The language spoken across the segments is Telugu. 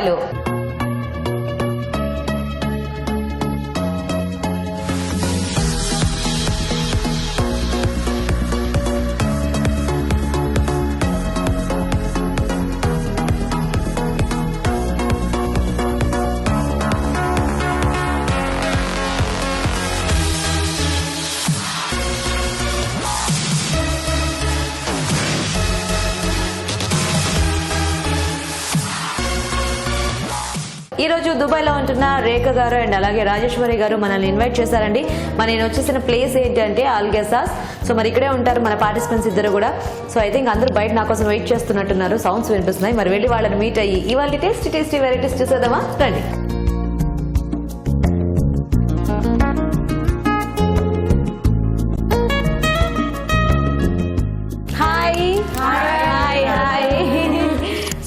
దుబాయ్లో. ఈ రోజు దుబాయ్లో ఉంటున్న రేఖ గారు అండ్ అలాగే రాజేశ్వరి గారు మనల్ని ఇన్వైట్ చేశారండి. నేను వచ్చేసిన ప్లేస్ ఏంటంటే ఆల్గెసాస్. సో మరి ఇక్కడే ఉంటారు మన పార్టిసిపెంట్స్ ఇద్దరు కూడా. సో ఐ థింక్ అందరూ బయట నా కోసం వెయిట్ చేస్తున్నట్టున్నారు, సౌండ్స్ వినిపిస్తున్నాయి. మరి వెళ్ళి వాళ్ళని మీట్ అయ్యి ఇవాళ టేస్టీ వెరైటీస్ చూసేద్దామా, రండి.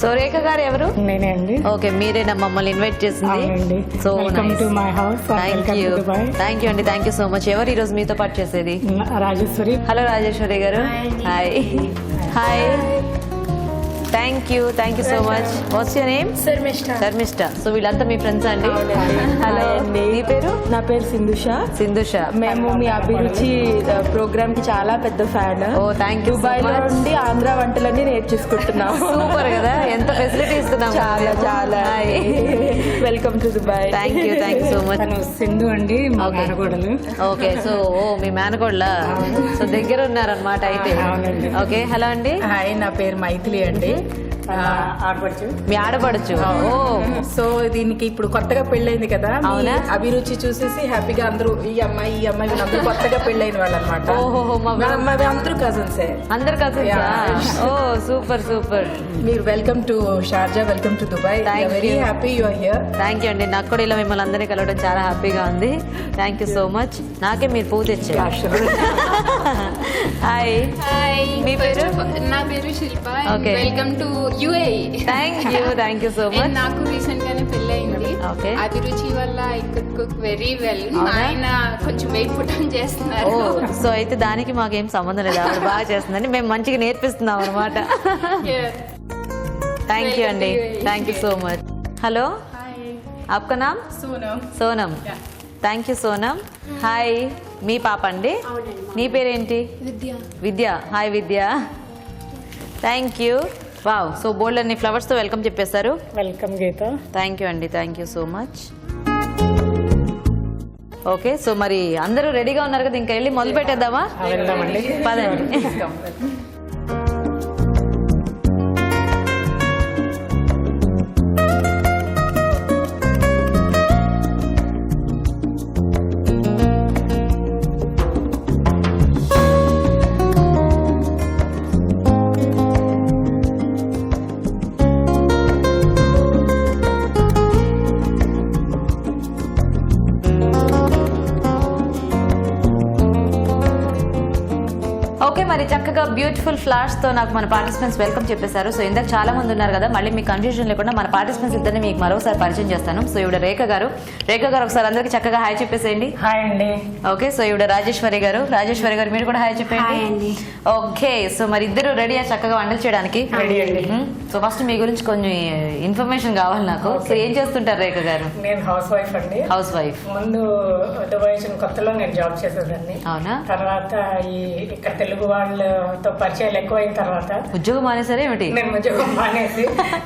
సో రేఖ గారు ఎవరు? నేనే అండి. ఓకే, మీరేనా మమ్మల్ని ఇన్వైట్ చేసింది? సో థ్యాంక్ యూ అండి, థ్యాంక్ యూ సో మచ్. ఎవరు ఈ రోజు మీతో పాటు చేసేది? రాజేశ్వరి. హలో రాజేశ్వరి గారు. Hi hi, thank you so much. What's your name? Sharmishta. So వీళ్ళంతా మీ ఫ్రెండ్స్ అండి? హలో, మీ పేరు? నా పేరు సింధుష. మేము మీ అభిరుచి ప్రోగ్రామ్ కి చాలా పెద్ద fan. Oh thank you. Dubai లో నుండి ఆంధ్ర వంటలన్నీ నేర్చేసుకుంటున్నాం. సూపర్ కదా, ఎంత ఫెసిలిటీ ఇస్తున్నాం. చాలా welcome to Dubai. Thank you so much. Sindhu అండి, మా మేనకోడలు. ఓకే, సో మీ మేనకోడలా? సో దగ్గర ఉన్నారనమాట అయితే. ఓకే, హలో అండి. హాయ్, నా పేరు మైథిలి అండి. ఆడపడుచు. మీ ఆడపడుచు. ఓ, సో దీనికి ఇప్పుడు కొత్తగా పెళ్ళైంది కదా, అవునా? అభిరుచి చూసేసి హ్యాపీగా అందరూ ఈ అమ్మాయి అందరూ కొత్తగా పెళ్ళైన వాళ్ళు అనమాట. అందరూ కజిన్స్. అందరు కజిన్స్. Oh super. మీరు welcome to Sharjah, welcome to Dubai. Very happy you are here. Thank you అండి, నాకు కూడా ఇలా మిమ్మల్ని అందరినీ కలవడం చాలా హ్యాపీగా ఉంది. Thank you so much. నాకే మీరు పువ్వు తెచ్చారు. హాయ్, మీ పేరు? నా పేరు Shilpa. Okay, welcome to UAE. Thank you so much. నాకు రీసెంట్ గానే పెళ్ళయింది. ఓకే, అభిరుచి వల్ల I could cook very well. ఆయన కొంచెం వెయిట్ పుట్ ఆన్ చేస్తున్నారు. సో అయితే దానికి మాకేం సంబంధం లేదు, ఆవిడ బాగా చేస్తుందని మేము మంచిగా నేర్పిస్తున్నాం అనమాట. థ్యాంక్ యూ అండి, thank you so much. Hello, ఆప్కా నామ్? Sonam. Thank you Sonam. Hi, మీ పాప అండి? నీ పేరేంటి? Vidya. Hi Vidya, thank you. Wow, so bold అన్ని ఫ్లవర్స్ తో వెల్కమ్ చెప్పేశారు. వెల్కమ్ గీత. థ్యాంక్ యూ అండి, thank you so much. Okay, so మరి అందరూ రెడీగా ఉన్నారు కదా, ఇంకా వెళ్ళి మొదలు పెట్టేద్దామా? పదండి. ఓకే, మరి చక్కగా బ్యూటిఫుల్ ఫ్లవర్స్ తో నాకు మన పార్టిసిపెంట్స్ వెల్కమ్ చెప్పేశారు. సో ఇందాక చాలా మంది ఉన్నారు కదా, మళ్ళీ మీ కన్ఫ్యూజన్ లేకుండా మన పార్టిసిపెంట్స్ ఇద్దరిని మీకు మరోసారి పరిచయం చేస్తాను. సో ఇవిడ రేఖ గారు ఒకసారి అందరికి చక్కగా హాయ్ చెప్పేసేయండి. హాయ్ అండి. ఓకే, సో ఇవిడ రాజేశ్వరి గారు మీరు కూడా హాయ్ చెప్పండి. ఓకే, సో మరి ఇద్దరు రెడీయా చక్కగా వంటలు చేయడానికి? సో ఫస్ట్ మీ గురించి కొంచెం ఇన్ఫర్మేషన్ కావాలి నాకు. సో ఏం చేస్తుంటారు రేఖ గారు? నేను హౌస్ వైఫ్ అండి. House wife. ముందు దుబాయ్ కొత్తలో నేను జాబ్ చేసేదాన్ని. అవునా? తర్వాత ఇక్కడ తెలుగు వాళ్ళతో పరిచయాలు ఎక్కువైన తర్వాత ఉద్యోగం మానేసరే ఏమిటి? నేను ఉద్యోగం మానేసి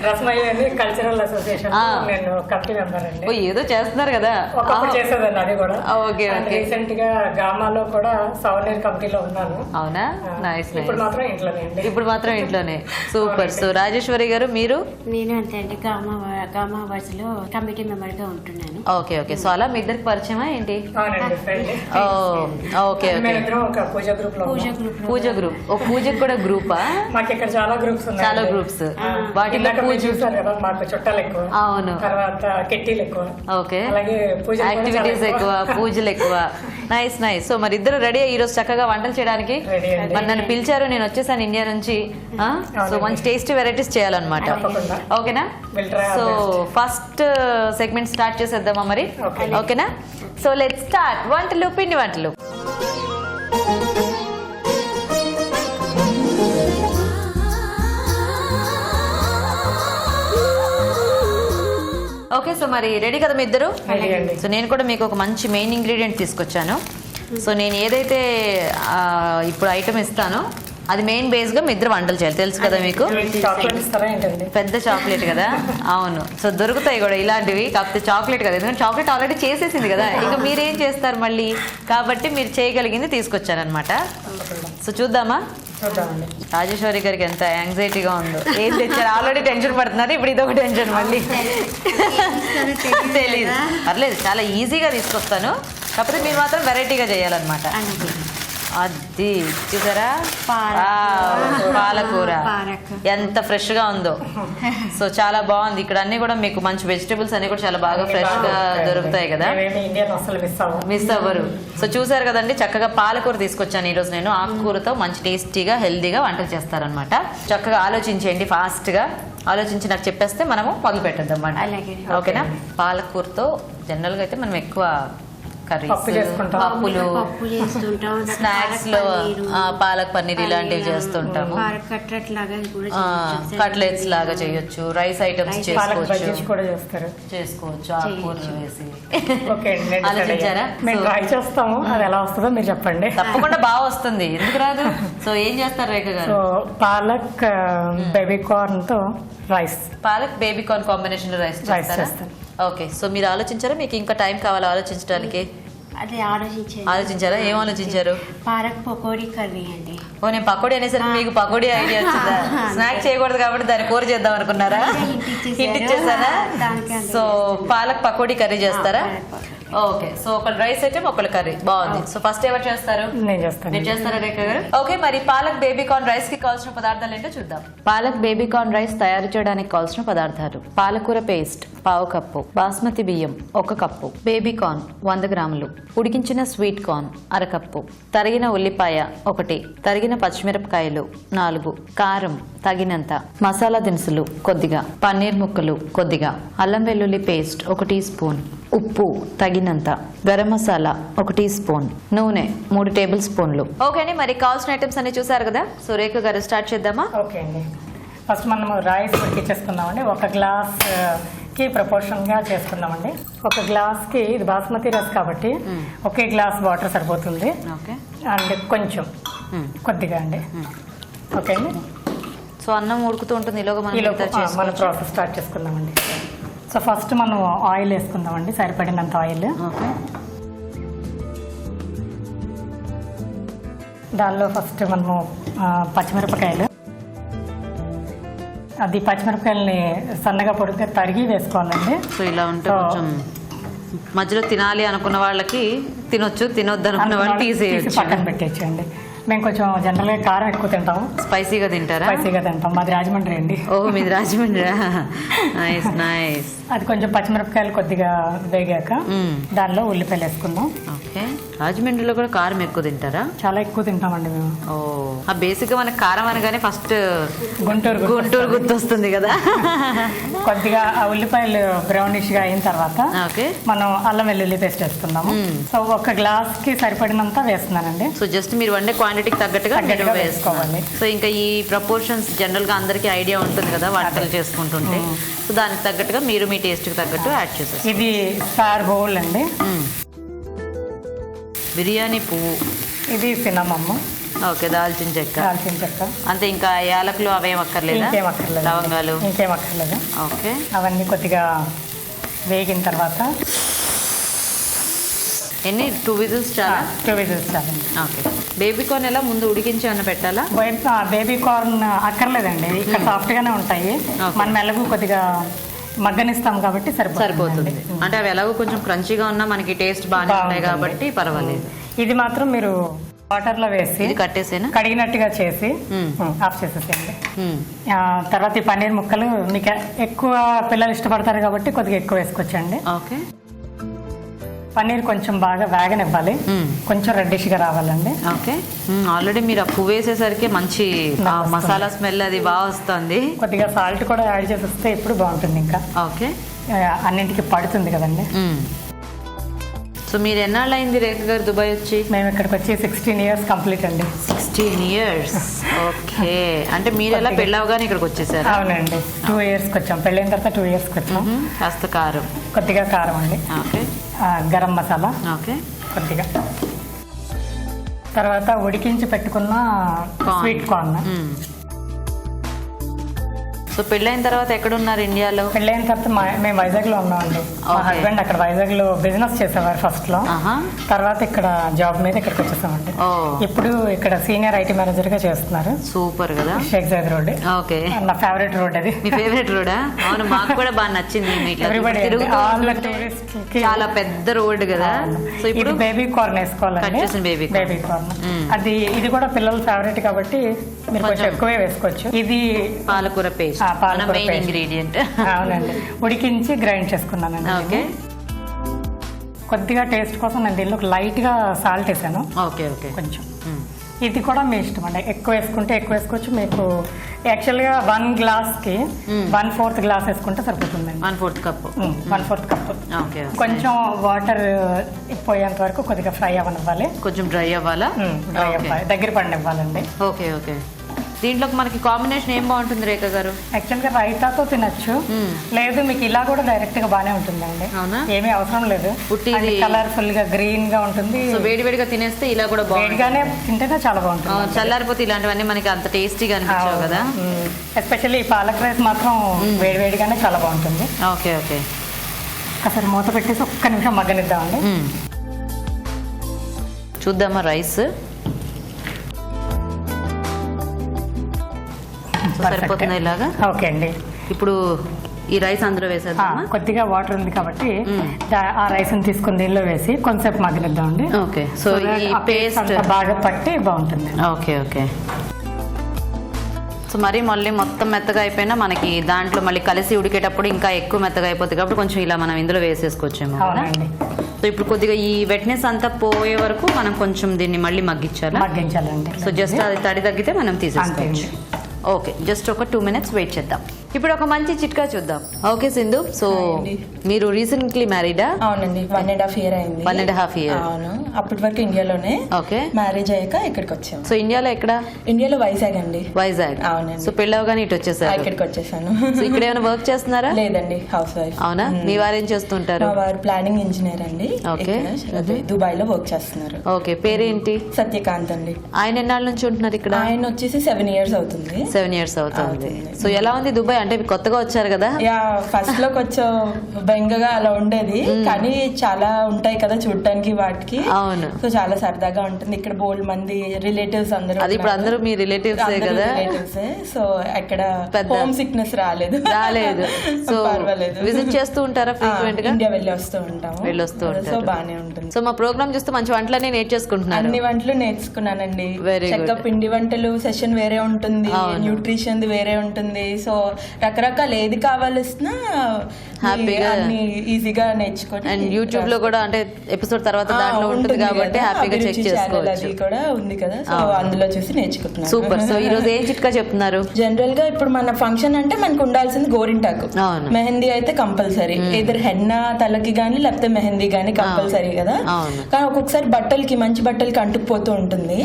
రస్మయ్య అని కల్చరల్ అసోసియేషన్ నేను కమిటీ మెంబర్ అండి. ఏదో చేస్తున్నారు కదా, ఒకప్పుడు చేసేదాన్ని అది కూడా. ఓకే, రీసెంట్ గా గామాలో కూడా సౌనీర్ కమిటీలో ఉన్నాను. అవునా? నైస్. ఇప్పుడు మాత్రం ఇంట్లోనే. సూపర్. సో రాజేశ్వరి గారు మీరు? నేను అంతే అండి, గామా వర్స్ లో కమిటీ మెంబర్ గా ఉంటున్నాను. ఓకే, సో అలా మీ ఇద్దరికి పరిచయమా ఏంటి? ఓకే, పూజ గ్రూప్. ఓ పూజకు కూడా గ్రూపా? మాకు ఇక్కడ చాలా గ్రూప్స్ ఉన్నాయి. చాలా గ్రూప్స్. వాటిలో పూజ చూసారు కదా, మాకు చుట్టాలు ఎక్కువ. అవును. తర్వాత కెట్టీలు ఎక్కువ. ఓకే, అలాగే యాక్టివిటీస్ ఎక్కువ, పూజలు ఎక్కువ. నైస్. సో మరి ఇద్దరు రెడీ ఈ రోజు చక్కగా వంటలు చేయడానికి? మరి నన్ను పిలిచారు, నేను వచ్చేసాను ఇండియా నుంచి. సో మంచి టేస్టీ వెరైటీస్ చేయాలన్నమాట. ఓకేనా? సో ఫస్ట్ సెగ్మెంట్ స్టార్ట్ చేసేద్దామా మరి? ఓకేనా? So let's start. పిండి వంటలు. ఓకే సో మరి రెడీ కదా మీ ఇద్దరు? రెడీ అండి. సో నేను కూడా మీకు ఒక మంచి మెయిన్ ఇంగ్రీడియంట్ తీసుకొచ్చాను. సో నేను ఏదైతే ఇప్పుడు ఐటమ్ ఇస్తానో అది మెయిన్ బేస్ గా మీ ఇద్దరు వంటలు చేయాలి. తెలుసు కదా మీకు, చాక్లెట్ ఇస్తారా ఏంటండి? పెద్ద చాక్లెట్ కదా. అవును, సో దొరుకుతాయి కూడా ఇలాంటివి, కాకపోతే చాక్లెట్ కదా, ఎందుకంటే చాక్లెట్ ఆల్రెడీ చేసేసింది కదా, ఇంకా మీరేం చేస్తారు మళ్ళీ, కాబట్టి మీరు చేయగలిగింది తీసుకొచ్చారనమాట. సో చూద్దామా? చూద్దామండి. రాజేశ్వరి గారికి ఎంత యాంగ్జైటీగా ఉందో, ఏం తెచ్చారు, ఆల్రెడీ టెన్షన్ పడుతున్నారు, ఇప్పుడు ఇదొక టెన్షన్ మళ్ళీ. తెలీదు, పర్లేదు, చాలా ఈజీగా తీసుకొస్తాను, కాకపోతే మీరు మాత్రం వెరైటీగా చేయాలన్నమాట. అది చూసారా, పాలకూర ఎంత ఫ్రెష్ గా ఉందో. సో చాలా బాగుంది. ఇక్కడ అన్ని కూడా మీకు మంచి వెజిటబుల్స్ అన్ని కూడా చాలా బాగా ఫ్రెష్ గా దొరుకుతాయి కదా, మిస్ అవ్వరు. సో చూసారు కదండి, చక్కగా పాలకూర తీసుకొచ్చాను ఈరోజు నేను. ఆకుకూరతో మంచి టేస్టీగా హెల్దీగా వంటలు చేస్తారనమాట. చక్కగా ఆలోచించేయండి, ఫాస్ట్ గా ఆలోచించి నాకు చెప్పేస్తే మనము మొదలు పెట్టేద్దాం అండి. ఓకేనా? పాలకూరతో జనరల్ గా అయితే మనం ఎక్కువ కర్రీస్, పప్పులు, స్నాక్స్ లో పాలక్ పన్నీర్ ఇలాంటివి చేస్తుంటాము. కట్లెట్స్ లాగా చేయొచ్చు, రైస్ ఐటమ్స్ చేసుకోవచ్చు ఆకుకూరలు వేసి. ఆలోచించారా? చేస్తాము, అది ఎలా వస్తుందో మీరు చెప్పండి. తప్పకుండా బాగా వస్తుంది, ఎందుకు రాదు. సో ఏం చేస్తారు రేఖ గారు? పాలక్ బేబీ కార్న్ తో rice, palak baby corn combination లో రైస్ చేస్తారా? ఓకే, సో మీరు ఆలోచించారా? మీకు ఇంకా టైం కావాలా ఆలోచించడానికి? అదే ఆలోచించారా? ఏం ఆలోచించారు? పాలక్ పకోడీ కర్రీ అండి. ఓ, నేను పకోడీ అనేసరికి మీకు పకోడీ ఐడియా వచ్చిందా? స్నాక్ చేయకూడదు కాబట్టి దాన్ని కూర చేద్దాం అనుకున్నారా? హిట్ ఇచ్చేసారా? సో పాలక్ పకోడీ కర్రీ చేస్తారా? ఓకే, సో ఒకళ్ళు రైస్ ఐటమ్ ఒకళ్ళు కర్రీ, బాగుంది. సో ఫస్ట్ ఎవరు చేస్తారు? నేను చేస్తాను. మీరు చేస్తారా రేఖ గారు? ఓకే, మరి పాలక్ బేబీ కార్న్ రైస్ కి కావాల్సిన పదార్థాలు ఏంటో చూద్దాం. పాలక్ బేబీ కార్న్ రైస్ తయారు చేయడానికి కావాల్సిన పదార్థాలు: పాలకూర పేస్ట్ 1/2 కప్పు, బాస్మతి బియ్యం 1 కప్పు, బేబీ కార్న్ 100 గ్రాములు, ఉడికించిన స్వీట్ కార్న్ 1/2 కప్పు, తరిగిన ఉల్లిపాయ 1, తరిగిన పచ్చిమిరపకాయలు 4, కారం తగినంత, మసాలా దినుసులు కొద్దిగా, పన్నీర్ ముక్కలు కొద్దిగా, అల్లం వెల్లుల్లి పేస్ట్ 1 టీ స్పూన్, ఉప్పు తగినంత, గరం మసాలా 1 టీ స్పూన్, నూనె 3 టేబుల్ స్పూన్లు. ఓకే అండి, మరి కావాల్సిన ఐటమ్స్ అన్ని చూసారు కదా. సో రేఖ గారు స్టార్ట్ చేద్దామా? ఓకే అండి, ఫస్ట్ మనం రైస్ ఉడికించేసుకుందామండి. 1 గ్లాస్ కి ప్రపోర్షన్ గా చేసుకుందామండి. 1 గ్లాస్ కి, ఇది బాస్మతి రైస్ కాబట్టి 1 గ్లాస్ వాటర్ సరిపోతుంది. ఓకే, అండ్ కొంచెం కొద్దిగా అండి. ఓకే అండి, సో అన్నం ఉడుకుతూ ఉంటుంది, ఈలోగా మన ప్రాసెస్ స్టార్ట్ చేసుకుందామండి. సో ఫస్ట్ మనం ఆయిల్ వేసుకుందామండి, సరిపడినంత ఆయిల్. దానిలో ఫస్ట్ మనము పచ్చిమిరపకాయలు, అది పచ్చిమిరపకాయలని సన్నగా పొడిగా తరిగి వేసుకోవాలండి. సో ఇలా ఉంటే కొంచెం మధ్యలో తినాలి అనుకున్న వాళ్ళకి తినొచ్చు, తినొద్దు అనుకున్న వాళ్ళు తీసేయచ్చు, పక్కన పెట్టేయచ్చండి. మేము కొంచెం జనరల్గా కారం ఎక్కువ తింటాము. స్పైసీగా తింటారా? స్పైసీగా తింటాం. మాది రాజమండ్రి అండి. ఓ, మీది రాజమండ్రి. Nice nice. అది కొంచెం పచ్చిమిరపకాయలు కొద్దిగా వేగాక దానిలో ఉల్లిపాయలు వేసుకుందాం. ఓకే, రాజమండ్రిలో కూడా కారం ఎక్కువ తింటారా? చాలా ఎక్కువ తింటామండి మేము. ఓ, బేసిక్ గా మనకి కారం అనగానే ఫస్ట్ గుంటూరు గుర్తొస్తుంది కదా. కొద్దిగా ఆ ఉల్లిపాయలు బ్రౌనిష్ గా అయిన తర్వాత ఓకే, మనం అల్లం వెల్లుల్లి పేస్ట్ వేసుకుందాము. సో 1 గ్లాస్ కి సరిపడినంత వేస్తున్నానండి. సో జస్ట్ మీరు వండే క్వాంటిటీకి తగ్గట్టుగా వేసుకోవాలి. సో ఇంకా ఈ ప్రపోర్షన్స్ జనరల్ గా అందరికి ఐడియా ఉంటుంది కదా వంటలు చేసుకుంటుంటే. సో దానికి తగ్గట్టుగా మీరు మీ టేస్ట్ కి తగ్గట్టు యాడ్ చేసేస్తారు. ఇది స్టార్ బౌల్ అండి. బిర్యానీ పువ్వు, ఇది సినమమ్మ. ఓకే, దాల్చిన చెక్క అంతే, ఇంకా యాలకులు అవేం అక్కర్లేదా? లవంగాలు ఇంకేం అక్కర్లేదు. ఓకే, అవన్నీ కొద్దిగా వేగిన తర్వాత ఎన్ని 2 విజిల్స్ చాలా? 2 విజిల్స్ చాలండి. ఓకే, బేబీ కార్న్ ఎలా ముందు ఉడికించి ఏమన్నా పెట్టాలా? బేబీ కార్న్ అక్కర్లేదండి, ఇక్కడ సాఫ్ట్ గానే ఉంటాయి. మనం ఎలాగూ కొద్దిగా మగ్గనిస్తాం కాబట్టి సరిపోతుంది. అంటే అవి ఎలాగో కొంచెం క్రంచీగా ఉన్నా మనకి టేస్ట్ బాగానే ఉంటాయి కాబట్టి పర్వాలేదు. ఇది మాత్రం మీరు వాటర్ లో వేసి కట్టేసేనా, కడిగినట్టుగా చేసి ఆఫ్ చేసేసేయండి. తర్వాత ఈ పన్నీర్ ముక్కలు మీకు ఎక్కువ పిల్లలు ఇష్టపడతారు కాబట్టి కొద్దిగా ఎక్కువ వేసుకోవచ్చండి. ఓకే, పన్నీర్ కొంచెం బాగా వేగనివ్వాలి, కొంచెం రెడ్డిష్ గా రావాలండి. ఓకే, ఆల్రెడీ మీరు ఆ పువ్వు వేసేసరికి మంచి మసాలా స్మెల్ అది బాగా వస్తుంది. కొద్దిగా సాల్ట్ కూడా యాడ్ చేసేస్తే ఇప్పుడు బాగుంటుంది. ఇంకా ఓకే, అన్నింటికి పడుతుంది కదండి. సో మీరు ఎన్నాళ్ళు అయింది రేఖ గారు దుబాయ్ వచ్చి? మేము ఇక్కడికి వచ్చి 16 years కంప్లీట్ అండి. 16 years. ఓకే, అంటే మీరు ఎలా పెళ్ళవగానే ఇక్కడికి వచ్చేసారా? అవునండి, 2 ఇయర్స్కి వచ్చాం. పెళ్ళైన తర్వాత 2 ఇయర్స్కి వచ్చాం. కాస్త కారం. కొద్దిగా కారం అండి. ఓకే. గరం మసాలా ఓకే. కొద్దిగా. తర్వాత ఉడికించి పెట్టుకున్న స్వీట్ కార్న్. సో పెళ్ళైన తర్వాత ఎక్కడ ఉన్నారు ఇండియాలో? పెళ్ళైన తర్వాత మేము వైజాగ్ లో ఉన్నామండి. మా Okay. హస్బెండ్ అక్కడ వైజాగ్ లో బిజినెస్ చేసేవారు ఫస్ట్ లో. తర్వాత ఇక్కడ జాబ్ మీద ఇక్కడికి వచ్చేసామండి. ఇప్పుడు ఇక్కడ సీనియర్ ఐటీ మేనేజర్ గా చేస్తున్నారు. సూపర్ కదా. షేక్ జైద్ రోడ్. ఓకే. నా ఫేవరెట్ రోడ్ అది. మీ ఫేవరెట్ రోడా? అవును, మాకు కూడా బాగా నచ్చింది. చాలా పెద్ద రోడ్ కదా. సో ఇప్పుడు బేబీ కార్న్ వేసుకోవాలండి. బేబీ కార్న్ అది, ఇది కూడా పిల్లల ఫేవరెట్ కాబట్టి మీరు కొంచెం ఎక్కువే వేసుకోవచ్చు. ఇది పాలకూర పేస్ట్, మెయిన్ ఇంగ్రీడియంట్. అవునండి, ఉడికించి గ్రైండ్ చేసుకున్నానండి. ఓకే. కొద్దిగా టేస్ట్ కోసం నేను దీనిలో లైట్ గా సాల్ట్ వేసాను. ఓకే. ఓకే. కొంచెం. ఇది కూడా మీ ఇష్టం అండి, ఎక్కువ వేసుకుంటే ఎక్కువ వేసుకోవచ్చు. మీకు యాక్చువల్గా 1 గ్లాస్ కి 1/4 గ్లాస్ వేసుకుంటే సరిపోతుందండి. 1/4 కప్. 1/4 కప్. ఓకే. కొంచెం వాటర్ పోయేంత వరకు కొద్దిగా ఫ్రై అవ్వనివ్వాలి. కొంచెం డ్రై అవ్వాలా? డ్రై అవ్వాలి, దగ్గర పడినివ్వాలండి. ఓకే. ఓకే. దీంట్లోకి మనకి కాంబినేషన్ ఏం బాగుంటుంది రేఖ గారు? యాక్చువల్గా రైతాతో తినచ్చు, లేదు మీకు ఇలా కూడా డైరెక్ట్ గా బానే ఉంటుందండి. అవునా? ఏమీ అవసరం లేదు. కలర్ఫుల్ గా గ్రీన్ గా ఉంటుంది. సో వేడివేడిగా తినేస్తే ఇలా కూడా వేడిగానే తింటేనే చాలా బాగుంటుంది. చల్లారిపోతే ఇలాంటివన్నీ మనకి అంత టేస్టీగా అనిపించవు కదా. ఎస్పెషల్లీ ఈ పాలక్ రైస్ మాత్రం వేడివేడిగానే చాలా బాగుంటుంది. ఓకే. ఓకే. ఒకసారి మూత పెట్టేసి ఒక్క నిమిషం మగ్గనిద్దామండి. చూద్దామా రైస్? సరిపోతుంది ఇలాగా. ఓకే అండి. ఇప్పుడు ఈ రైస్ అందులో వేసేద్దామా? కొద్దిగా వాటర్ ఉంది కాబట్టి ఆ రైస్ తీసుకుని దీనిలో వేసి కొంచెంసేపు మగ్గనిద్దామండి. ఓకే. సో ఈ పేస్ట్ బాగా పట్టి బాగుంటుంది. ఓకే. ఓకే. సో మరి మళ్ళీ మొత్తం మెత్తగా అయిపోయినా మనకి దాంట్లో మళ్ళీ కలిసి ఉడికేటప్పుడు ఇంకా ఎక్కువ మెత్తగా అయిపోతుంది కాబట్టి కొంచెం ఇలా మనం ఇందులో వేసేసుకోవచ్చేమో. అవునండి. సో ఇప్పుడు కొద్దిగా ఈ వెట్నెస్ అంతా పోయే వరకు మనం కొంచెం దీన్ని మళ్ళీ మగ్గించాలండి. సో జస్ట్ అది తడి తగ్గితే మనం తీసేసుకోవచ్చు. ఓకే, జస్ట్ ఒక 2 minutes వెయిట్ చేద్దాం. ఇప్పుడు ఒక మంచి చిట్కా చూద్దాం. ఓకే సింధు, సో మీరు రీసెంట్లీ మ్యారీడా? అవునండి, 1.5 year అయింది. 1.5 year. అవును, అప్పటి వరకు ఇండియాలోనే. ఓకే. మ్యారేజ్ అయ్యాక ఇక్కడికి వచ్చాము. సో ఇండియాలో ఎక్కడ? ఇండియాలో వైజాగ్ అండి. వైజాగ్. అవునండి. సో పెళ్ళవగానే ఇటు వచ్చేసారు? ఇక్కడికి వచ్చేసాను. సో ఇక్కడ ఏమైనా వర్క్ చేస్తున్నారా? లేదండి, హౌస్ వైఫ్. అవునా? మీ వారు ఏం చేస్తుంటారు? మా వారు ప్లానింగ్ ఇంజనీర్ అండి. ఓకే. దుబాయ్ లో వర్క్ చేస్తున్నారు. ఓకే, పేరేంటి? సత్యకాంత్ అండి. ఆయన ఎన్నాళ్ళ నుంచి ఉంటున్నారు ఇక్కడ? ఆయన వచ్చేసి 7 years అవుతుంది. 7 years అవుతుంది. సో ఎలా ఉంది దుబాయ్? అంటే కొత్తగా వచ్చారు కదా? యా, ఫస్ట్ లో కొంచెం బెంగగా అలా ఉండేది, కానీ చాలా ఉంటాయి కదా చూడటానికి వాటికి. అవును. సో చాలా సరదాగా ఉంటుంది. ఇక్కడ బోల్డ్ మంది రిలేటివ్స్ అందరూ. అది ఇప్పుడు అందరూ మీ రిలేటివ్స్ కదా? సో అక్కడ హోమ్ సిక్నెస్ రాలేదు. సో పర్వాలేదు. విజిట్ చేస్తూ ఉంటారా ఫ్రీక్వెంట్ గా? ఇండియా వెళ్ళి వస్తూ ఉంటాము. సో బానే ఉంటుంది. సో మా ప్రోగ్రామ్ చూస్తే మంచి వంటలన్నీ నేర్చేసుకుంటున్నారు. అన్ని వంటలు నేర్చుకున్నానండి. Very good. చక్కగా పిండి వంటలు సెషన్ వేరే ఉంటుంది, న్యూట్రిషన్ వేరే ఉంటుంది. సో రకరకాల ఏది కావాల్సిన హ్యాపీగా ఈజీగా నేర్చుకోండి. అండ్ యూట్యూబ్ లో కూడా అంటే ఎపిసోడ్ తర్వాత దాంట్లో ఉంటుంది కాబట్టి హ్యాపీగా చెక్ చేసుకోవచ్చు. అది కూడా ఉంది కదా, సో అందులో చూసి నేర్చుకుంటున్నాను. సూపర్. సో ఈ రోజు ఏం చిట్కా చెప్తున్నారు? జనరల్ గా ఇప్పుడు మన ఫంక్షన్ అంటే మనకు ఉండాల్సింది గోరింటాకు. మెహందీ అయితే కంపల్సరీ, ఏదర్ హెన్నా తలకి గానీ లేకపోతే మెహందీ గానీ కంపల్సరీ కదా. కానీ ఒక్కొక్కసారి బట్టలకి మంచి బట్టలకి అంటుకుపోతూ ఉంటుంది.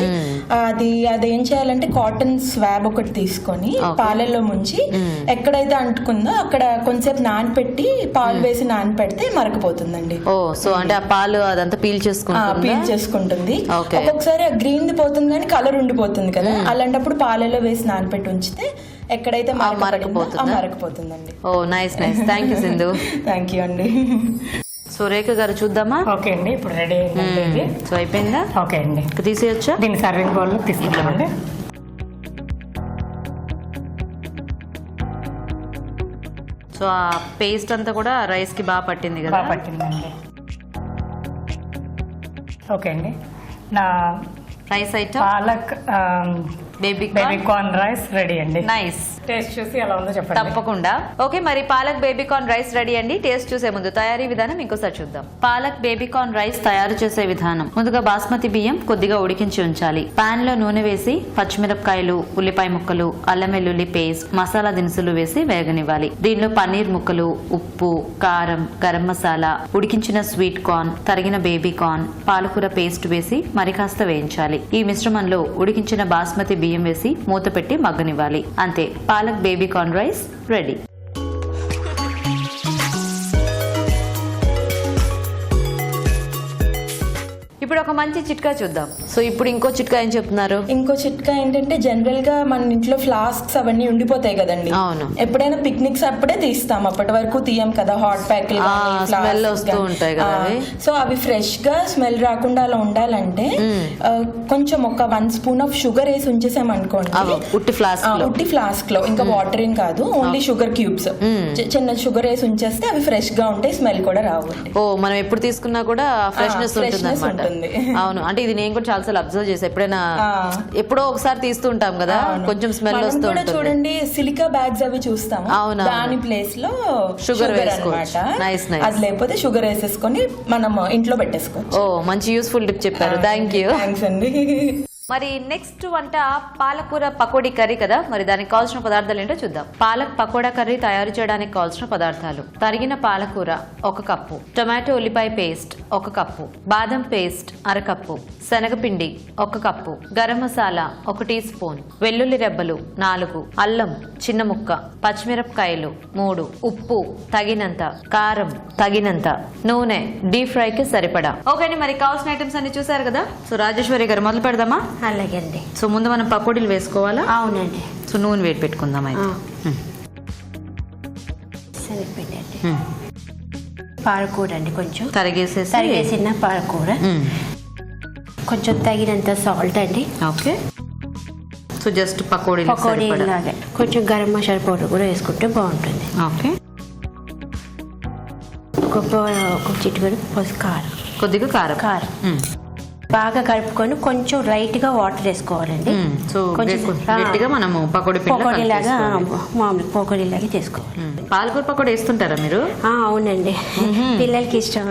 అదేం చేయాలంటే కాటన్ స్వాబ్ ఒకటి తీసుకొని పాలల్లో ముంచి ఎక్కడైతే అంటుకుందో అక్కడ కొంచెంసేపు నానపెట్టి పాలు వేసి నానపెడితే మరకపోతుందండి. ఓ, సో అంటే ఆ పాలు అదంతా పీల్ చేసుకుంటుంది. ఒక్కొక్కసారి ఆ గ్రీన్ పోతుంది కానీ కలర్ ఉండిపోతుంది కదా, అలాంటప్పుడు పాలలో వేసి నానపెట్టి ఉంచితే ఎక్కడైతే మరకపోతుందండి. Oh, nice nice. Thank you Sindhu. Thank you అండి. సో రేఖ గారు చూద్దామా? ఓకే అండి, ఇప్పుడు రెడీ అయింది. సో అయిపోయిందా? ఓకే అండి, తీసేయచ్చా? దీన్ని సర్వింగ్ బౌల్ లో తీసుకుంటామండి. సో ఆ పేస్ట్ అంతా కూడా రైస్ కి బాగా పట్టింది కదా? బాగా పట్టిందండి. ఓకే అండి, నా rice item palak baby corn rice ready అండి. నైస్. టేస్ట్ చూసి ఎలా ఉందో చెప్పండి. తప్పకుండా. ఓకే, మరి palak baby corn rice ready అండి. టేస్ట్ చూసే ముందు తయారీ విధానం ఇంకోసారి చూద్దాం. పాలక్ బేబీ కార్న్ రైస్ తయారు చేసే విధానం: ముందుగా బాస్మతి బియ్యం కొద్దిగా ఉడికించి ఉంచాలి. పాన్ లో నూనె వేసి పచ్చిమిరపకాయలు, ఉల్లిపాయ ముక్కలు, అల్లం వెల్లుల్లి పేస్ట్, మసాలా దినుసులు వేసి వేగనివ్వాలి. దీనిలో పన్నీర్ ముక్కలు, ఉప్పు, కారం, గరం మసాలా, ఉడికించిన స్వీట్ కార్న్, తరిగిన బేబీ కార్న్, పాలకూర పేస్ట్ వేసి మరి కాస్త వేయించాలి. ఈ మిశ్రమంలో ఉడికించిన బాస్మతి బియ్యం బియ్యం వేసి మూత పెట్టి మగ్గనివ్వాలి. అంతే, palak baby corn rice ready. ఇప్పుడు ఒక మంచి చిట్కా చూద్దాం. సో ఇప్పుడు ఇంకో చిట్కా ఏం చెప్తున్నారు? ఇంకో చిట్కా ఏంటంటే జనరల్ గా మన ఇంట్లో ఫ్లాస్క్స్ అవన్నీ ఉండిపోతాయి కదండి. అవును. ఎప్పుడైనా పిక్నిక్స్ అప్పుడే తీస్తాం, అప్పటి వరకు తీయం కదా. హాట్ ప్యాక్ స్మెల్ వస్తూ ఉంటాయి కదా. సో అవి ఫ్రెష్ గా స్మెల్ రాకుండా అలా ఉండాలంటే కొంచెం ఒక 1 స్పూన్ ఆఫ్ షుగర్ వేసి ఉంచేసామనుకోండి, ఉట్టి ఫ్లాస్క్ లో, ఇంకా వాటర్ ఏం కాదు, ఓన్లీ షుగర్ క్యూబ్స్, చిన్న షుగర్ వేసి ఉంచేస్తే అవి ఫ్రెష్ గా ఉంటాయి, స్మెల్ కూడా రావు. ఓ, మనం ఎప్పుడు తీసుకున్నా కూడా ఫ్రెష్నెస్ ఉంటుంది. అవును, అంటే ఇది నేను కూడా చాలా సార్లు అబ్జర్వ్ చేసా. ఎప్పుడైనా ఎప్పుడో ఒకసారి తీస్తూ ఉంటాం కదా, కొంచెం స్మెల్ వస్తూ ఉంటుంది. చూడండి, సిలికా బ్యాగ్స్ అవి చూస్తాం, దాని ప్లేస్ లో షుగర్ అన్నమాట. అది లేకపోతే షుగర్ వేసేసుకొని మనం ఇంట్లో పెట్టేసుకోవచ్చు. ఓ, మంచి యూస్ఫుల్ టిప్ చెప్పారు. Thank you. థ్యాంక్స్ అండి. మరి నెక్స్ట్ వంట పాలకూర పకోడీ కర్రీ కదా. మరి దానికి కావాల్సిన పదార్థాలు ఏంటో చూద్దాం. పాలక్ పకోడా కర్రీ తయారు చేయడానికి కావాల్సిన పదార్థాలు: తరిగిన పాలకూర 1 కప్పు, టొమాటో ఉల్లిపాయ పేస్ట్ 1 కప్పు, బాదం పేస్ట్ 1/2 కప్పు, శనగపిండి 1 cup, garam masala 1 teaspoon, వెల్లుల్లి రెబ్బలు 4, అల్లం చిన్న ముక్క, పచ్చిమిరపకాయలు 3, ఉప్పు తగినంత, కారం తగినంత, నూనె డీప్ ఫ్రై కి సరిపడా. ఓకే అండి, మరి కావాల్సిన ఐటమ్స్ అన్ని చూసారు కదా. సో రాజేశ్వరి గారు మొదలు పెడదామా? అలాగే అండి. సో ముందు మనం పకోడీలు వేసుకోవాలా? అవునండి. సో నూనె వేడి పెట్టుకుందాం అయితే. శనగపిండి అండి, పాలకూర అండి, కొంచెం తరిగేసిన పాలకూర, కొంచెం తగినంత సాల్ట్ అండి. ఓకే. సో జస్ట్ పకోడీ లాగా కొంచెం గరం మసాలా పౌడర్ కూడా వేసుకుంటే బాగుంటుంది. ఓకే. ఒక చిటికెడు కారం, కొద్దిగా కారం. బాగా కలుపుకొని కొంచెం లైట్ గా వాటర్ వేసుకోవాలండి. సో గట్టిగా మనము పకోడీ లాగా, మామూలు పకోడీ లాగా చేసుకోవాలి. పాలకూర పకోడీ వేస్తుంటారా మీరు? అవునండి, పిల్లలకి ఇష్టం